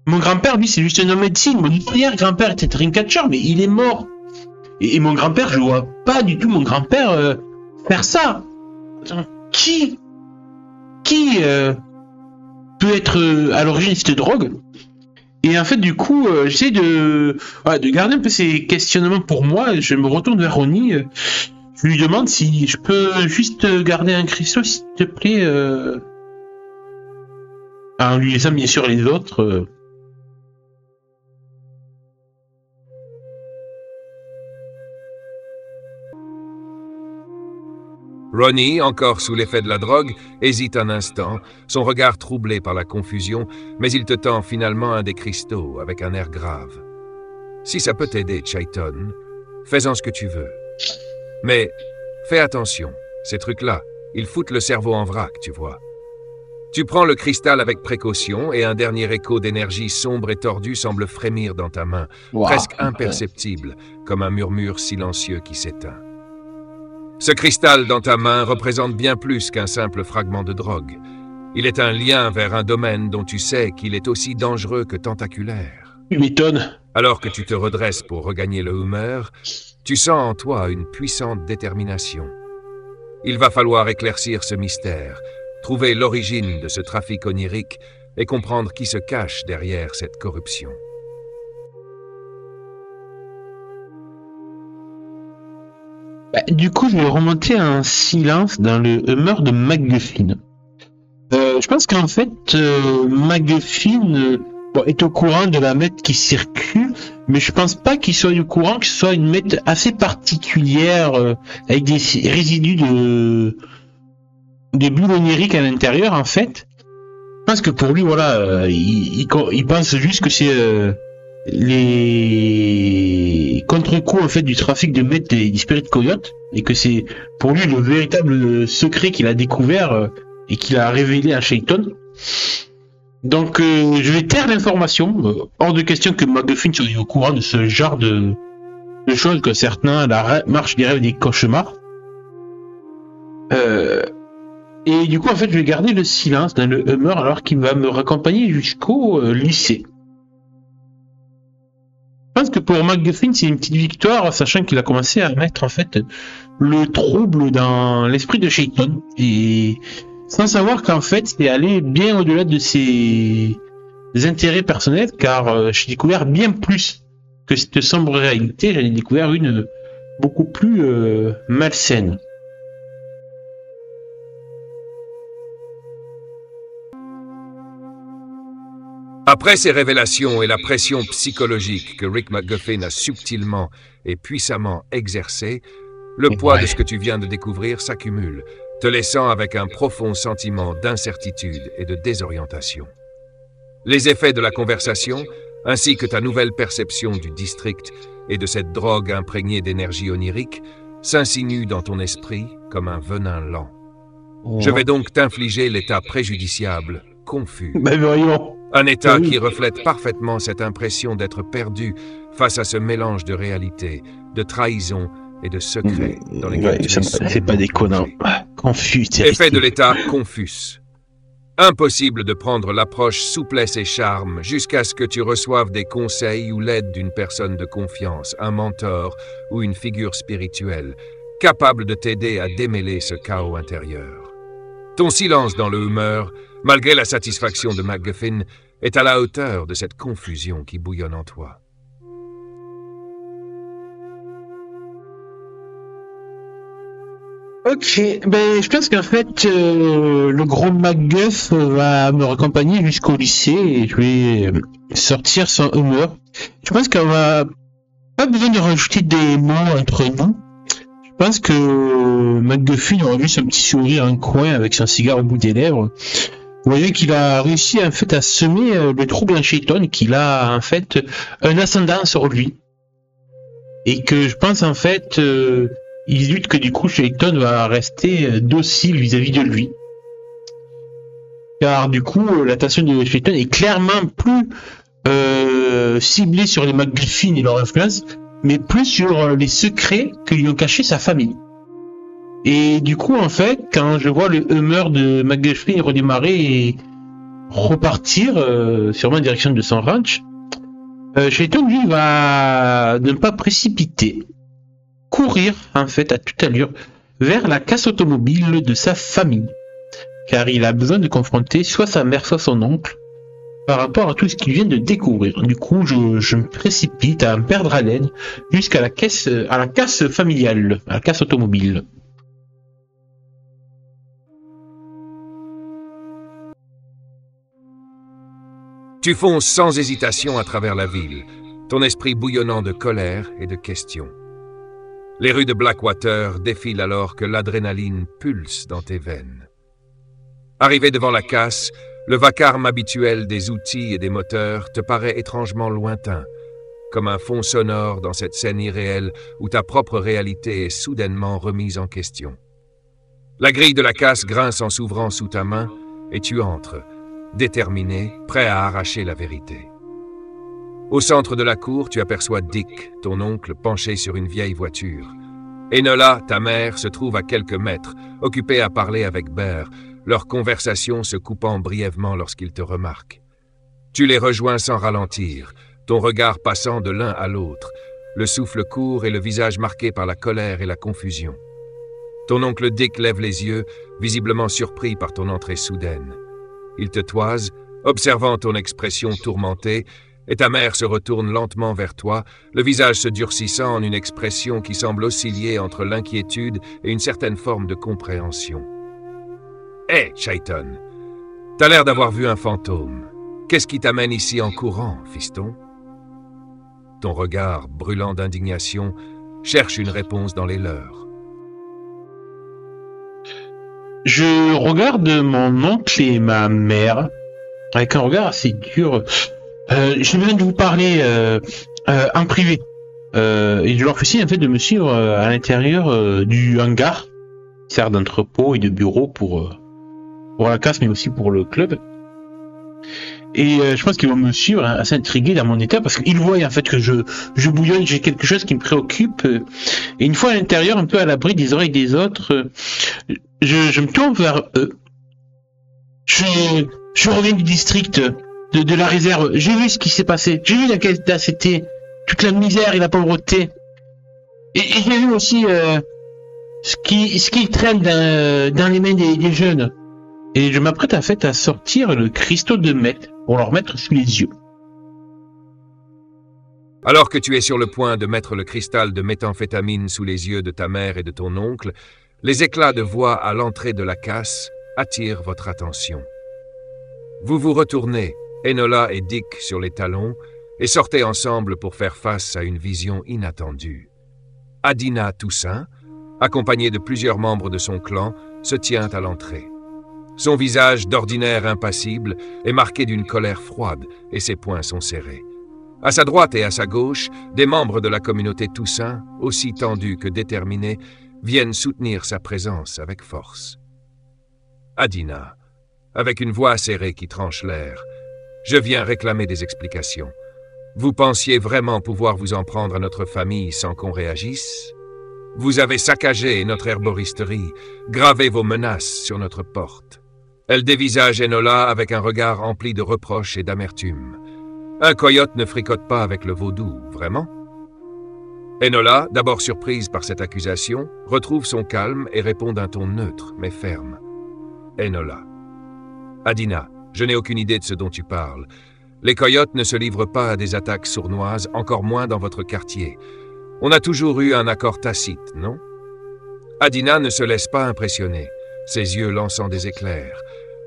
Mon grand-père, lui, c'est juste un homme médecine. Mon arrière-grand-père était Dreamcatcher, mais il est mort. Et mon grand-père, je vois pas du tout mon grand-père faire ça. Attends, qui peut être à l'origine de cette drogue? Et en fait, du coup, j'essaie de garder un peu ces questionnements pour moi. Je me retourne vers Ronnie. Je lui demande si je peux juste garder un cristaux, s'il te plaît. En lui laissant bien sûr les autres. Ronnie, encore sous l'effet de la drogue, hésite un instant, son regard troublé par la confusion, mais il te tend finalement un des cristaux avec un air grave. Si ça peut t'aider, Chaiton, fais-en ce que tu veux. Mais fais attention, ces trucs-là, ils foutent le cerveau en vrac, tu vois. Tu prends le cristal avec précaution et un dernier écho d'énergie sombre et tordue semble frémir dans ta main, presque imperceptible, comme un murmure silencieux qui s'éteint. Ce cristal dans ta main représente bien plus qu'un simple fragment de drogue. Il est un lien vers un domaine dont tu sais qu'il est aussi dangereux que tentaculaire. Tu m'étonnes. Alors que tu te redresses pour regagner le humeur, tu sens en toi une puissante détermination. Il va falloir éclaircir ce mystère, trouver l'origine de ce trafic onirique et comprendre qui se cache derrière cette corruption. Du coup, je vais remonter un silence dans le humeur de MacGuffin. Je pense qu'en fait, MacGuffin est au courant de la meth qui circule, mais je pense pas qu'il soit au courant que ce soit une meth assez particulière, avec des résidus de bulles oniriques à l'intérieur, en fait. Je pense que pour lui, voilà, il pense juste que c'est les contre-coups en fait du trafic de meth et du Spirit Coyote, et que c'est pour lui le véritable secret qu'il a découvert et qu'il a révélé à Chaiton. Donc je vais taire l'information, hors de question que MacGuffin soit au courant de ce genre de choses, que certains la marche des rêves des cauchemars. Et du coup en fait je vais garder le silence dans le humeur alors qu'il va me raccompagner jusqu'au lycée. Je pense que pour MacGuffin, c'est une petite victoire, sachant qu'il a commencé à mettre en fait le trouble dans l'esprit de Chaiton, et sans savoir qu'en fait c'est aller bien au-delà de ses intérêts personnels, car j'ai découvert bien plus que cette sombre réalité. J'en ai découvert une beaucoup plus malsaine. Après ces révélations et la pression psychologique que Rick MacGuffin a subtilement et puissamment exercée, le poids de ce que tu viens de découvrir s'accumule, te laissant avec un profond sentiment d'incertitude et de désorientation. Les effets de la conversation, ainsi que ta nouvelle perception du district et de cette drogue imprégnée d'énergie onirique, s'insinuent dans ton esprit comme un venin lent. Je vais donc t'infliger l'état préjudiciable, confus, Un état qui reflète parfaitement cette impression d'être perdu face à ce mélange de réalité, de trahison et de secrets dans lesquels c'est pas déconnant. Confus, Effet de l'état confus. Impossible de prendre l'approche souplesse et charme jusqu'à ce que tu reçoives des conseils ou l'aide d'une personne de confiance, un mentor ou une figure spirituelle, capable de t'aider à démêler ce chaos intérieur. Ton silence dans le humeur, malgré la satisfaction de MacGuffin, est à la hauteur de cette confusion qui bouillonne en toi. Ok, ben je pense qu'en fait le gros MacGuff va me raccompagner jusqu'au lycée et je vais sortir son humeur. Je pense qu'on va pas besoin de rajouter des mots entre nous. Je pense que MacGuffin aura juste un petit sourire en coin avec son cigare au bout des lèvres. Vous voyez qu'il a réussi en fait à semer le trouble en Chayton, qu'il a en fait un ascendant sur lui. Et que je pense en fait il doute que du coup Chayton va rester docile vis-à-vis de lui. Car du coup l'attention de Chayton est clairement plus ciblée sur les MacGuffin et leur influence, mais plus sur les secrets que lui ont cachés sa famille. Et du coup en fait quand je vois le humeur de MacGuffin redémarrer et repartir sûrement en direction de son ranch, Chayton lui va ne pas précipiter, courir en fait à toute allure vers la casse automobile de sa famille, car il a besoin de confronter soit sa mère soit son oncle par rapport à tout ce qu'il vient de découvrir. Du coup je me précipite à me perdre haleine jusqu'à la casse familiale, à la casse automobile. Tu fonces sans hésitation à travers la ville, ton esprit bouillonnant de colère et de questions. Les rues de Blackwater défilent alors que l'adrénaline pulse dans tes veines. Arrivé devant la casse, le vacarme habituel des outils et des moteurs te paraît étrangement lointain, comme un fond sonore dans cette scène irréelle où ta propre réalité est soudainement remise en question. La grille de la casse grince en s'ouvrant sous ta main et tu entres, déterminé, prêt à arracher la vérité. Au centre de la cour, tu aperçois Dick, ton oncle, penché sur une vieille voiture. Enola, ta mère, se trouve à quelques mètres, occupée à parler avec Bear, leur conversation se coupant brièvement lorsqu'ils te remarquent. Tu les rejoins sans ralentir, ton regard passant de l'un à l'autre, le souffle court et le visage marqué par la colère et la confusion. Ton oncle Dick lève les yeux, visiblement surpris par ton entrée soudaine. Il te toise, observant ton expression tourmentée, et ta mère se retourne lentement vers toi, le visage se durcissant en une expression qui semble osciller entre l'inquiétude et une certaine forme de compréhension. « Hé, Chayton, t'as l'air d'avoir vu un fantôme. Qu'est-ce qui t'amène ici en courant, fiston ?» Ton regard, brûlant d'indignation, cherche une réponse dans les leurs. Je regarde mon oncle et ma mère avec un regard assez dur. Je viens de vous parler en privé et je leur fais signe en fait de me suivre à l'intérieur du hangar qui sert d'entrepôt et de bureau pour la casse mais aussi pour le club. Et je pense qu'ils vont me suivre assez intrigués dans mon état parce qu'ils voient en fait que je bouillonne, j'ai quelque chose qui me préoccupe. Et une fois à l'intérieur, un peu à l'abri des oreilles des autres, je me tourne vers eux. Je reviens du district de la réserve. J'ai vu ce qui s'est passé. J'ai vu dans quel état c'était, toute la misère et la pauvreté. Et j'ai vu aussi ce qui traîne dans les mains des jeunes. Et je m'apprête en fait à sortir le cristaux de meth pour leur mettre sous les yeux. Alors que tu es sur le point de mettre le cristal de méthamphétamine sous les yeux de ta mère et de ton oncle, les éclats de voix à l'entrée de la casse attirent votre attention. Vous vous retournez, Enola et Dick sur les talons, et sortez ensemble pour faire face à une vision inattendue. Adina Toussaint, accompagnée de plusieurs membres de son clan, se tient à l'entrée. Son visage, d'ordinaire impassible, est marqué d'une colère froide et ses poings sont serrés. À sa droite et à sa gauche, des membres de la communauté Toussaint, aussi tendus que déterminés, viennent soutenir sa présence avec force. Adina, avec une voix acérée qui tranche l'air, « Je viens réclamer des explications. Vous pensiez vraiment pouvoir vous en prendre à notre famille sans qu'on réagisse? Vous avez saccagé notre herboristerie, gravé vos menaces sur notre porte. » Elle dévisage Enola avec un regard empli de reproches et d'amertume. Un coyote ne fricote pas avec le vaudou, vraiment? Enola, d'abord surprise par cette accusation, retrouve son calme et répond d'un ton neutre mais ferme. Enola. Adina, je n'ai aucune idée de ce dont tu parles. Les coyotes ne se livrent pas à des attaques sournoises, encore moins dans votre quartier. On a toujours eu un accord tacite, non? Adina ne se laisse pas impressionner, ses yeux lançant des éclairs.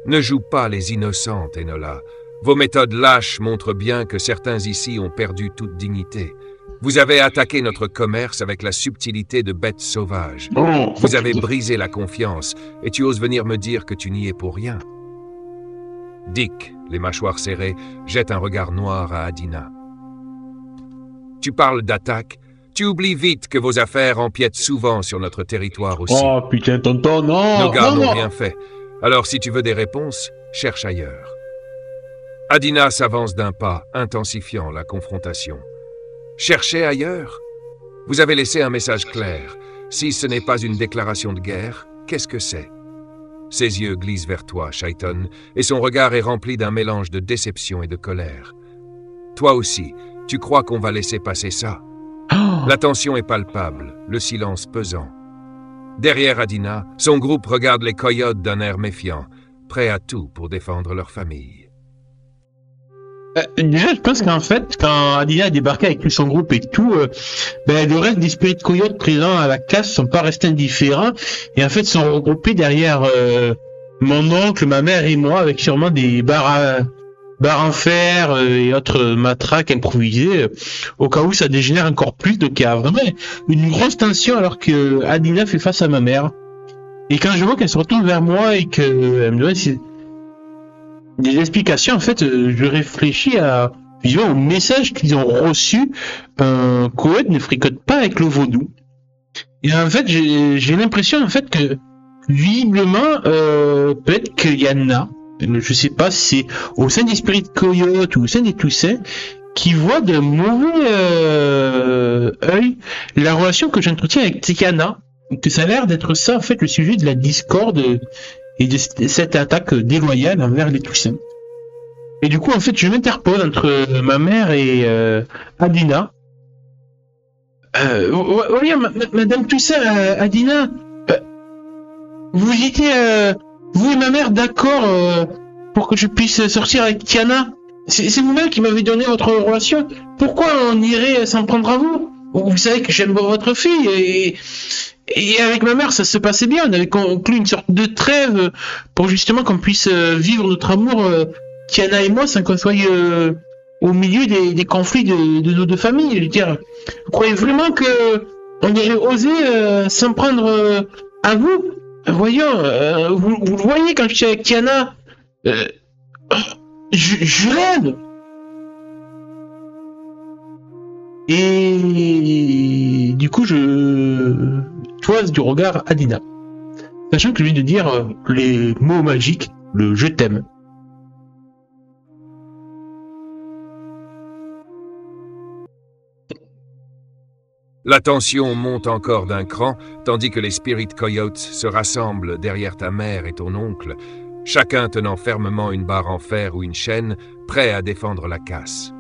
Ne joue pas les innocentes, Enola. Vos méthodes lâches montrent bien que certains ici ont perdu toute dignité. Vous avez attaqué notre commerce avec la subtilité de bêtes sauvages. Vous avez brisé la confiance, et tu oses venir me dire que tu n'y es pour rien. Dick, les mâchoires serrées, jette un regard noir à Adina. Tu parles d'attaque? Tu oublies vite que vos affaires empiètent souvent sur notre territoire aussi. Oh putain, tonton, non! Nos gars non, n'ont non. rien fait. Alors si tu veux des réponses, cherche ailleurs. Adina s'avance d'un pas, intensifiant la confrontation. Cherchez ailleurs? Vous avez laissé un message clair. Si ce n'est pas une déclaration de guerre, qu'est-ce que c'est? Ses yeux glissent vers toi, Shaiton, et son regard est rempli d'un mélange de déception et de colère. Toi aussi, tu crois qu'on va laisser passer ça? La tension est palpable, le silence pesant. Derrière Adina, son groupe regarde les coyotes d'un air méfiant, prêt à tout pour défendre leur famille. Déjà, je pense qu'en fait, quand Adina a débarqué avec tout son groupe et tout, le reste des spirits de coyotes présents à la casse sont pas restés indifférents et en fait sont regroupés derrière mon oncle, ma mère et moi avec sûrement des barres en fer et autres matraques improvisées au cas où ça dégénère encore plus. Donc il y a vraiment une grosse tension alors que Adina fait face à ma mère. Et quand je vois qu'elle se retourne vers moi et qu'elle me donne des explications, en fait, je réfléchis au message qu'ils ont reçu. Coed ne fricote pas avec le vaudou. Et en fait, j'ai l'impression en fait que visiblement, peut-être qu'il y en a, je sais pas si c'est au sein des Spirit Coyotes ou au sein des Toussaint, qui voient de mauvais œil la relation que j'entretiens avec Tiana. Que ça a l'air d'être ça, en fait, le sujet de la discorde et de cette attaque déloyale envers les Toussaint. Et du coup, en fait, je m'interpose entre ma mère et Adina. Oui, Madame Toussaint, Adina, vous étiez, vous et ma mère, d'accord pour que je puisse sortir avec Tiana? C'est vous-même qui m'avez donné votre relation. Pourquoi on irait s'en prendre à vous? Vous savez que j'aime votre fille et avec ma mère, ça se passait bien. On avait conclu une sorte de trêve pour justement qu'on puisse vivre notre amour, Tiana et moi, sans qu'on soit au milieu des conflits de nos deux familles. Je veux dire, vous croyez vraiment que on irait oser s'en prendre à vous? Voyons, vous le voyez quand je suis avec Tiana, je l'aime. Et du coup, je toise du regard Adina, sachant que je viens de dire les mots magiques, le je t'aime. La tension monte encore d'un cran, tandis que les Spirit Coyotes se rassemblent derrière ta mère et ton oncle, chacun tenant fermement une barre en fer ou une chaîne, prêt à défendre la casse.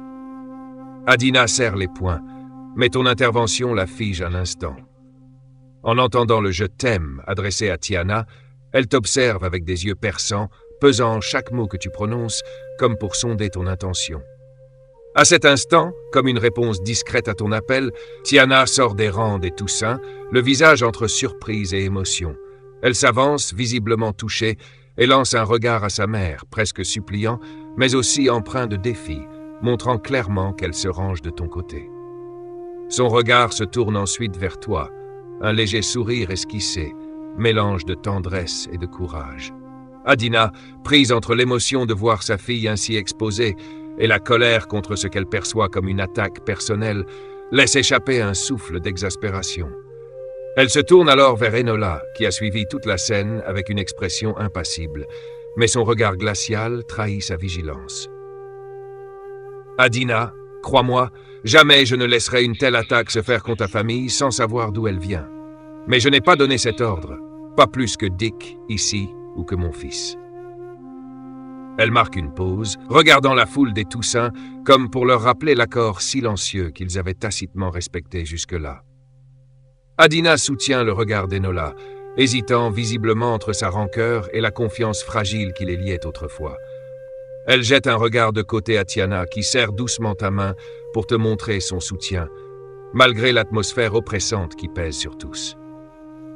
Adina serre les poings, mais ton intervention la fige un instant. En entendant le « je t'aime » adressé à Tiana, elle t'observe avec des yeux perçants, pesant chaque mot que tu prononces, comme pour sonder ton intention. À cet instant, comme une réponse discrète à ton appel, Tiana sort des rangs des Toussaint, le visage entre surprise et émotion. Elle s'avance, visiblement touchée, et lance un regard à sa mère, presque suppliant, mais aussi empreint de défi, montrant clairement qu'elle se range de ton côté. Son regard se tourne ensuite vers toi, un léger sourire esquissé, mélange de tendresse et de courage. Adina, prise entre l'émotion de voir sa fille ainsi exposée et la colère contre ce qu'elle perçoit comme une attaque personnelle, laisse échapper un souffle d'exaspération. Elle se tourne alors vers Enola, qui a suivi toute la scène avec une expression impassible, mais son regard glacial trahit sa vigilance. Adina, crois-moi, jamais je ne laisserai une telle attaque se faire contre ta famille sans savoir d'où elle vient. Mais je n'ai pas donné cet ordre, pas plus que Dick, ici, ou que mon fils. » Elle marque une pause, regardant la foule des Toussins, comme pour leur rappeler l'accord silencieux qu'ils avaient tacitement respecté jusque-là. Adina soutient le regard d'Enola, hésitant visiblement entre sa rancœur et la confiance fragile qui les liait autrefois. Elle jette un regard de côté à Tiana, qui serre doucement ta main pour te montrer son soutien, malgré l'atmosphère oppressante qui pèse sur tous.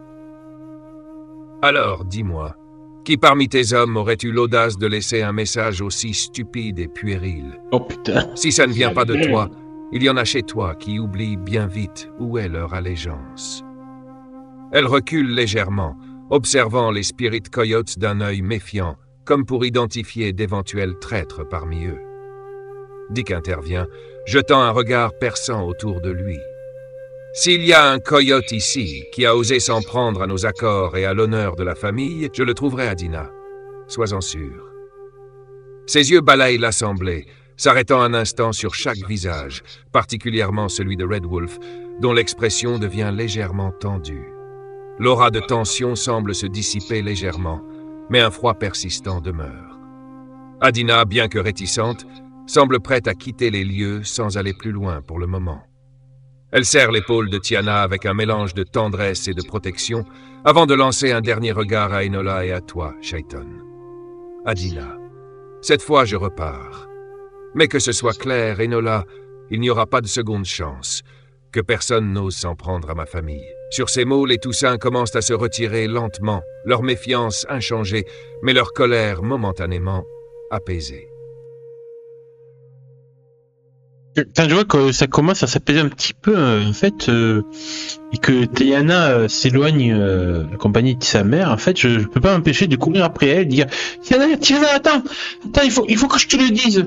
« Alors, dis-moi, qui parmi tes hommes aurait eu l'audace de laisser un message aussi stupide et puéril? Oh putain. Si ça ne vient pas de toi, il y en a chez toi qui oublient bien vite où est leur allégeance. » Elle recule légèrement, observant les Spirit Coyotes d'un œil méfiant, comme pour identifier d'éventuels traîtres parmi eux. Dick intervient, jetant un regard perçant autour de lui. « S'il y a un coyote ici qui a osé s'en prendre à nos accords et à l'honneur de la famille, je le trouverai, Adina. Sois-en sûr. » Ses yeux balayent l'assemblée, s'arrêtant un instant sur chaque visage, particulièrement celui de Red Wolf, dont l'expression devient légèrement tendue. L'aura de tension semble se dissiper légèrement, mais un froid persistant demeure. Adina, bien que réticente, semble prête à quitter les lieux sans aller plus loin pour le moment. Elle serre l'épaule de Tiana avec un mélange de tendresse et de protection, avant de lancer un dernier regard à Enola et à toi, Shaiton. « Adina, cette fois je repars. Mais que ce soit clair, Enola, il n'y aura pas de seconde chance, que personne n'ose s'en prendre à ma famille. » Sur ces mots, les Toussins commencent à se retirer lentement, leur méfiance inchangée, mais leur colère momentanément apaisée. Quand je vois que ça commence à s'apaiser un petit peu, en fait, et que Tiana s'éloigne, accompagnée de sa mère, en fait, je peux pas m'empêcher de courir après elle, de dire Tiana, attends, il faut que je te le dise.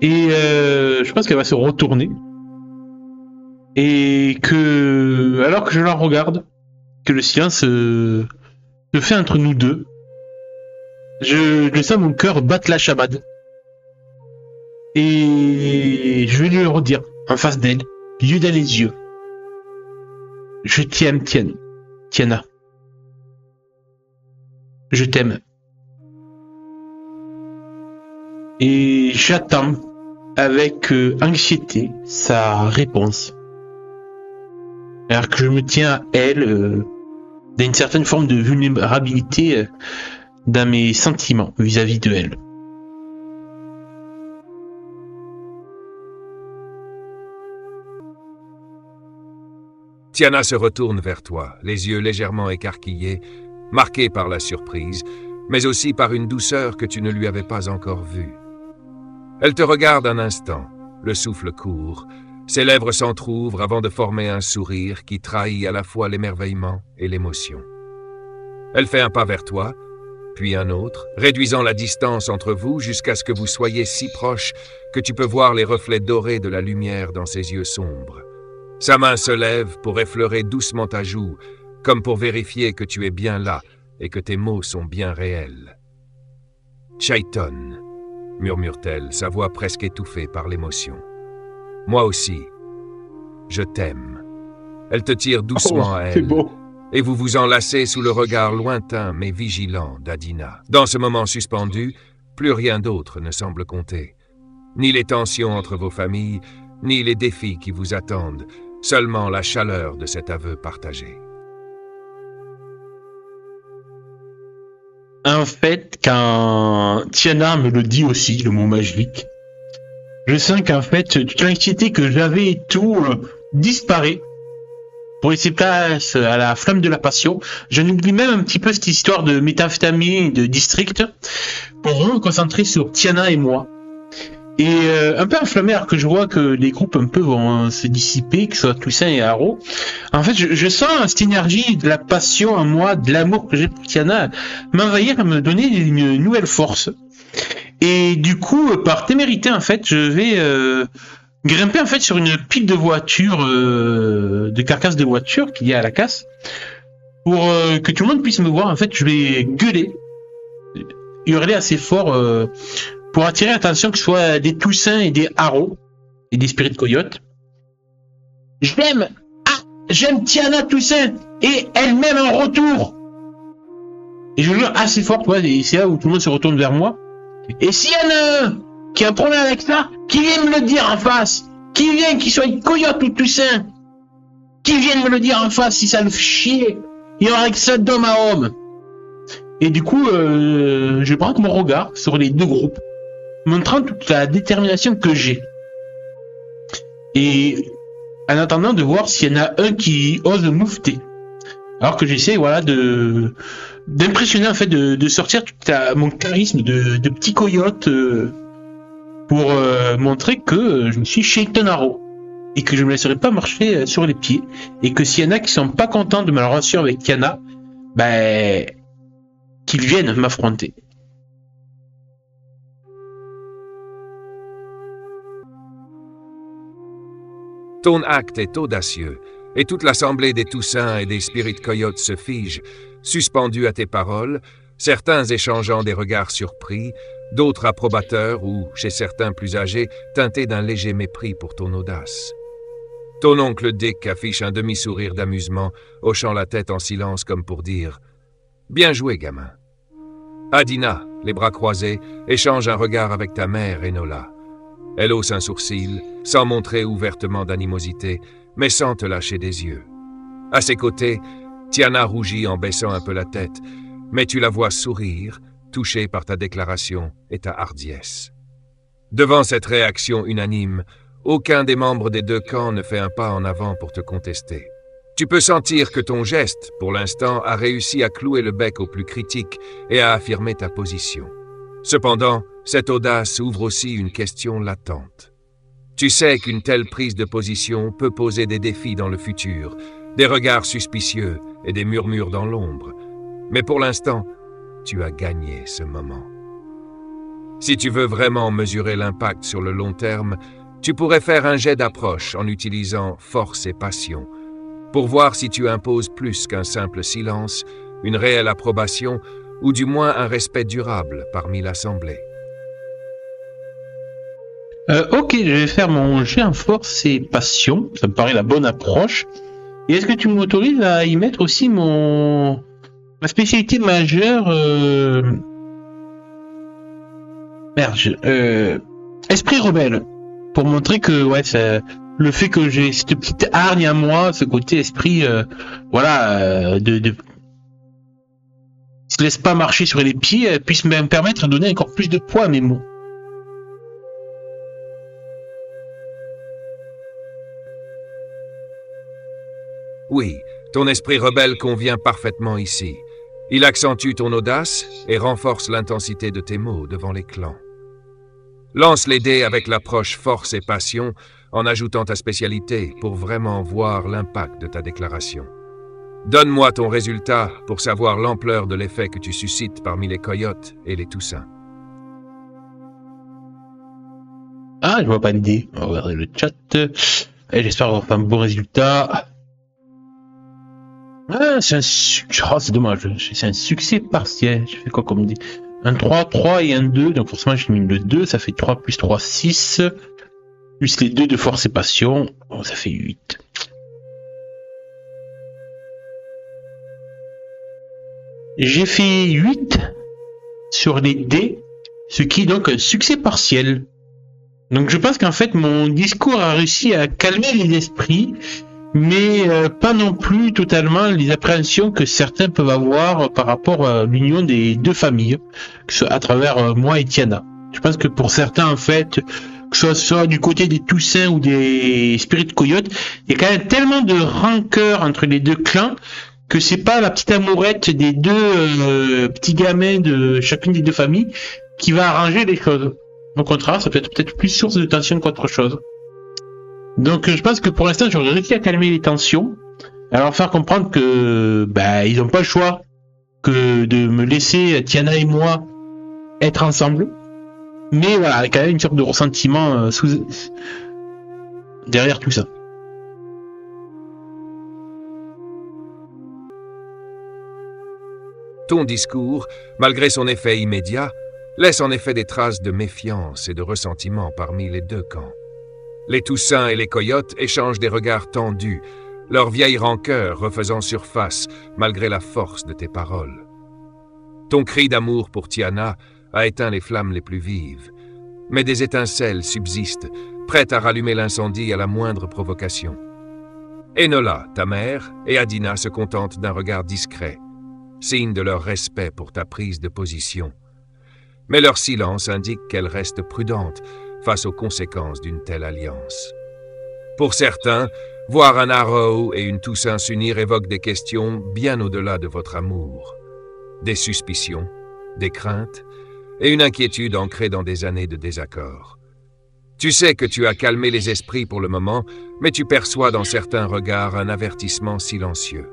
Et je pense qu'elle va se retourner. Et que, alors que je la regarde, que le silence se fait entre nous deux, je sens mon cœur battre la chamade. Et je vais lui le redire, en face d'elle, yeux dans les yeux. Je t'aime, Tiana. Je t'aime. Et j'attends avec anxiété sa réponse. Alors que je me tiens à elle, d'une certaine forme de vulnérabilité dans mes sentiments vis-à-vis de elle. Tiana se retourne vers toi, les yeux légèrement écarquillés, marqués par la surprise, mais aussi par une douceur que tu ne lui avais pas encore vue. Elle te regarde un instant, le souffle court, ses lèvres s'entr'ouvrent avant de former un sourire qui trahit à la fois l'émerveillement et l'émotion. Elle fait un pas vers toi, puis un autre, réduisant la distance entre vous jusqu'à ce que vous soyez si proches que tu peux voir les reflets dorés de la lumière dans ses yeux sombres. Sa main se lève pour effleurer doucement ta joue, comme pour vérifier que tu es bien là et que tes mots sont bien réels. « Shaiton », murmure-t-elle, sa voix presque étouffée par l'émotion. « Moi aussi, je t'aime. » Elle te tire doucement à elle, beau. Et vous vous enlacez sous le regard lointain mais vigilant d'Adina. Dans ce moment suspendu, plus rien d'autre ne semble compter. Ni les tensions entre vos familles, ni les défis qui vous attendent, seulement la chaleur de cet aveu partagé. En fait, quand Tiana me le dit aussi, le mot magique, je sens qu'en fait, toute l'anxiété que j'avais et tout disparaît pour laisser place à la flamme de la passion. Je n'oublie même un petit peu cette histoire de méthamphétamine, de district, pour me concentrer sur Tiana et moi. Et un peu enflammé, alors que je vois que les groupes un peu vont se dissiper, que ce soit Toussaint et Haro. En fait, je sens cette énergie de la passion en moi, de l'amour que j'ai pour Tiana, m'envahir et me donner une nouvelle force. Et du coup, par témérité, en fait, je vais grimper en fait sur une pile de voitures, de carcasses de voitures qu'il y a à la casse, pour que tout le monde puisse me voir. En fait, je vais gueuler, hurler assez fort. pour attirer l'attention que ce soit des Toussins et des Haro et des Spirit Coyotes. J'aime Tiana Toussaint et elle m'aime en retour. Et je jure assez fort, quoi, et c'est là où tout le monde se retourne vers moi. Et s'il y en a un qui a un problème avec ça, qui vienne me le dire en face. Qu'il soit Coyote ou Toussaint, qui vienne me le dire en face si ça le fait chier. Il y aura que ça d'homme à homme. Et du coup, je braque mon regard sur les deux groupes, montrant toute la détermination que j'ai. Et en attendant de voir s'il y en a un qui ose moufter. Alors que j'essaie, voilà, d'impressionner, en fait, de sortir tout mon charisme de petit coyote pour montrer que je suis Shaiton Haro et que je ne me laisserai pas marcher sur les pieds, et que s'il y en a qui sont pas contents de ma relation avec Tiana, ben, qu'ils viennent m'affronter. Ton acte est audacieux, et toute l'assemblée des Toussins et des Spirit Coyotes se fige, suspendus à tes paroles, certains échangeant des regards surpris, d'autres approbateurs ou, chez certains plus âgés, teintés d'un léger mépris pour ton audace. Ton oncle Dick affiche un demi-sourire d'amusement, hochant la tête en silence comme pour dire « Bien joué, gamin ». Adina, les bras croisés, échange un regard avec ta mère, Enola. Elle hausse un sourcil, sans montrer ouvertement d'animosité, mais sans te lâcher des yeux. À ses côtés, Tiana rougit en baissant un peu la tête, mais tu la vois sourire, touchée par ta déclaration et ta hardiesse. Devant cette réaction unanime, aucun des membres des deux camps ne fait un pas en avant pour te contester. Tu peux sentir que ton geste, pour l'instant, a réussi à clouer le bec au plus critique et à affirmer ta position. Cependant, cette audace ouvre aussi une question latente. Tu sais qu'une telle prise de position peut poser des défis dans le futur, des regards suspicieux et des murmures dans l'ombre. Mais pour l'instant, tu as gagné ce moment. Si tu veux vraiment mesurer l'impact sur le long terme, tu pourrais faire un jet d'approche en utilisant force et passion, pour voir si tu imposes plus qu'un simple silence, une réelle approbation ou du moins un respect durable parmi l'assemblée. Ok, je vais faire mon jet en force et passion, ça me paraît la bonne approche. Et est-ce que tu m'autorises à y mettre aussi ma spécialité majeure esprit rebelle, pour montrer que ouais, le fait que j'ai cette petite hargne à moi, ce côté esprit de se laisse pas marcher sur les pieds, puisse me permettre de donner encore plus de poids à mes mots. Oui, ton esprit rebelle convient parfaitement ici. Il accentue ton audace et renforce l'intensité de tes mots devant les clans. Lance les dés avec l'approche force et passion en ajoutant ta spécialité pour vraiment voir l'impact de ta déclaration. Donne-moi ton résultat pour savoir l'ampleur de l'effet que tu suscites parmi les coyotes et les Toussins. Ah, je vois pas de dés. On va regarder le chat. Et j'espère avoir fait un bon résultat. Ah, c'est dommage. C'est un succès partiel. J'ai fait quoi comme dit? Un 3, 3 et un 2. Donc forcément, j'ai mis le 2. Ça fait 3 plus 3, 6. Plus les 2 de force et passion. Oh, ça fait 8. J'ai fait 8 sur les dés. Ce qui est donc un succès partiel. Donc je pense qu'en fait, mon discours a réussi à calmer les esprits, mais pas non plus totalement les appréhensions que certains peuvent avoir par rapport à l'union des deux familles, que ce soit à travers moi et Tiana. Je pense que pour certains, en fait, que ce soit du côté des Toussins ou des Spirit Coyotes, il y a quand même tellement de rancœur entre les deux clans que c'est pas la petite amourette des deux petits gamins de chacune des deux familles qui va arranger les choses. Au contraire, ça peut être peut-être plus source de tension qu'autre chose. Donc je pense que pour l'instant j'aurais réussi à calmer les tensions, à leur faire comprendre que ils n'ont pas le choix que de me laisser Tiana et moi être ensemble. Mais voilà, il y a quand même une sorte de ressentiment derrière tout ça. Ton discours, malgré son effet immédiat, laisse en effet des traces de méfiance et de ressentiment parmi les deux camps. Les Toussins et les Coyotes échangent des regards tendus, leur vieille rancœur refaisant surface malgré la force de tes paroles. Ton cri d'amour pour Tiana a éteint les flammes les plus vives, mais des étincelles subsistent, prêtes à rallumer l'incendie à la moindre provocation. Enola, ta mère, et Adina se contentent d'un regard discret, signe de leur respect pour ta prise de position. Mais leur silence indique qu'elle reste prudente face aux conséquences d'une telle alliance. Pour certains, voir un Arrow et une Toussaint s'unir évoque des questions bien au-delà de votre amour. Des suspicions, des craintes et une inquiétude ancrée dans des années de désaccord. Tu sais que tu as calmé les esprits pour le moment, mais tu perçois dans certains regards un avertissement silencieux.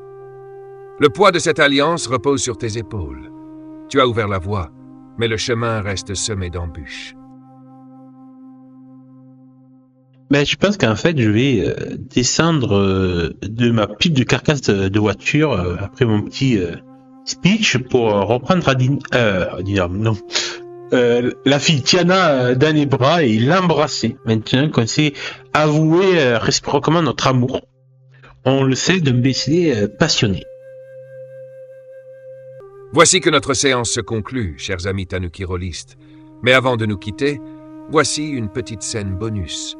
Le poids de cette alliance repose sur tes épaules. Tu as ouvert la voie, mais le chemin reste semé d'embûches. Ben, je pense qu'en fait, je vais descendre de ma pile de carcasse de voiture après mon petit speech pour reprendre non. La fille Tiana dans les bras et l'embrasser. Maintenant qu'on s'est avoué réciproquement notre amour, on le sait d'un baiser passionné. Voici que notre séance se conclut, chers amis Tanuki rôlistes. Mais avant de nous quitter, voici une petite scène bonus.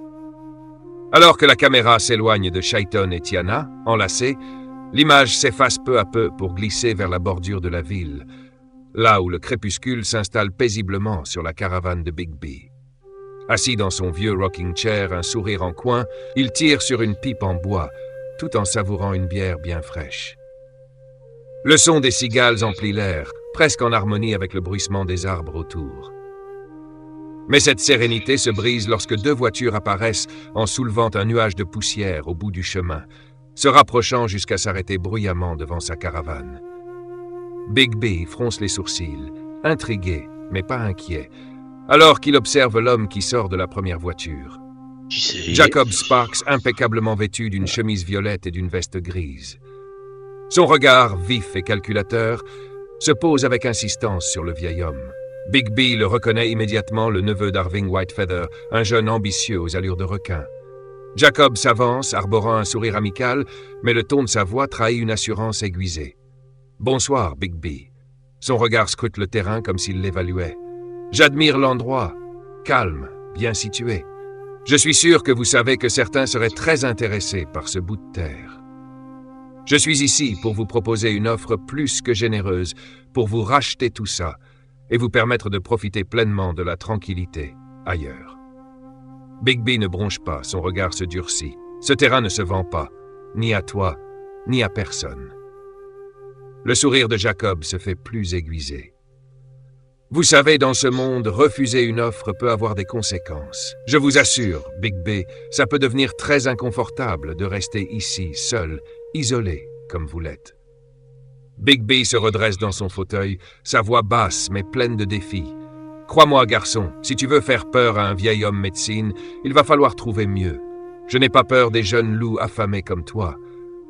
Alors que la caméra s'éloigne de Shaiton et Tiana, enlacés, l'image s'efface peu à peu pour glisser vers la bordure de la ville, là où le crépuscule s'installe paisiblement sur la caravane de Bigby. Assis dans son vieux rocking chair, un sourire en coin, il tire sur une pipe en bois, tout en savourant une bière bien fraîche. Le son des cigales emplit l'air, presque en harmonie avec le bruissement des arbres autour. Mais cette sérénité se brise lorsque deux voitures apparaissent en soulevant un nuage de poussière au bout du chemin, se rapprochant jusqu'à s'arrêter bruyamment devant sa caravane. Bigby fronce les sourcils, intrigué, mais pas inquiet, alors qu'il observe l'homme qui sort de la première voiture. Jacob Sparks, impeccablement vêtu d'une chemise violette et d'une veste grise. Son regard, vif et calculateur, se pose avec insistance sur le vieil homme. Bigby le reconnaît immédiatement, le neveu d'Arving Whitefeather, un jeune ambitieux aux allures de requin. Jacob s'avance, arborant un sourire amical, mais le ton de sa voix trahit une assurance aiguisée. « Bonsoir, Bigby. » Son regard scrute le terrain comme s'il l'évaluait. « J'admire l'endroit. Calme, bien situé. Je suis sûr que vous savez que certains seraient très intéressés par ce bout de terre. Je suis ici pour vous proposer une offre plus que généreuse, pour vous racheter tout ça et vous permettre de profiter pleinement de la tranquillité ailleurs. » Bigby ne bronche pas, son regard se durcit. Ce terrain ne se vend pas, ni à toi, ni à personne. Le sourire de Jacob se fait plus aiguisé. Vous savez, dans ce monde, refuser une offre peut avoir des conséquences. Je vous assure, Bigby, ça peut devenir très inconfortable de rester ici, seul, isolé, comme vous l'êtes. Bigby se redresse dans son fauteuil, sa voix basse mais pleine de défis. Crois-moi, garçon, si tu veux faire peur à un vieil homme médecine, il va falloir trouver mieux. Je n'ai pas peur des jeunes loups affamés comme toi.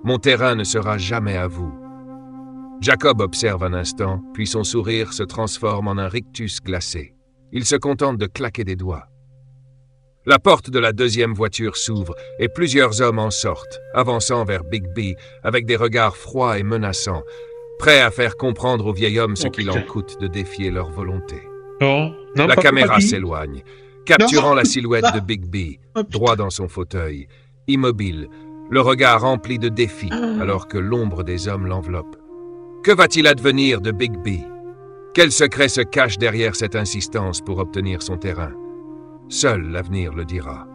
Mon terrain ne sera jamais à vous. Jacob observe un instant, puis son sourire se transforme en un rictus glacé. Il se contente de claquer des doigts. La porte de la deuxième voiture s'ouvre et plusieurs hommes en sortent, avançant vers Bigby avec des regards froids et menaçants, prêts à faire comprendre au vieil homme ce qu'il en coûte de défier leur volonté. La caméra s'éloigne, capturant la silhouette de Bigby, droit dans son fauteuil, immobile, le regard rempli de défi alors que l'ombre des hommes l'enveloppe. Que va-t-il advenir de Bigby? Quel secret se cache derrière cette insistance pour obtenir son terrain? Seul l'avenir le dira.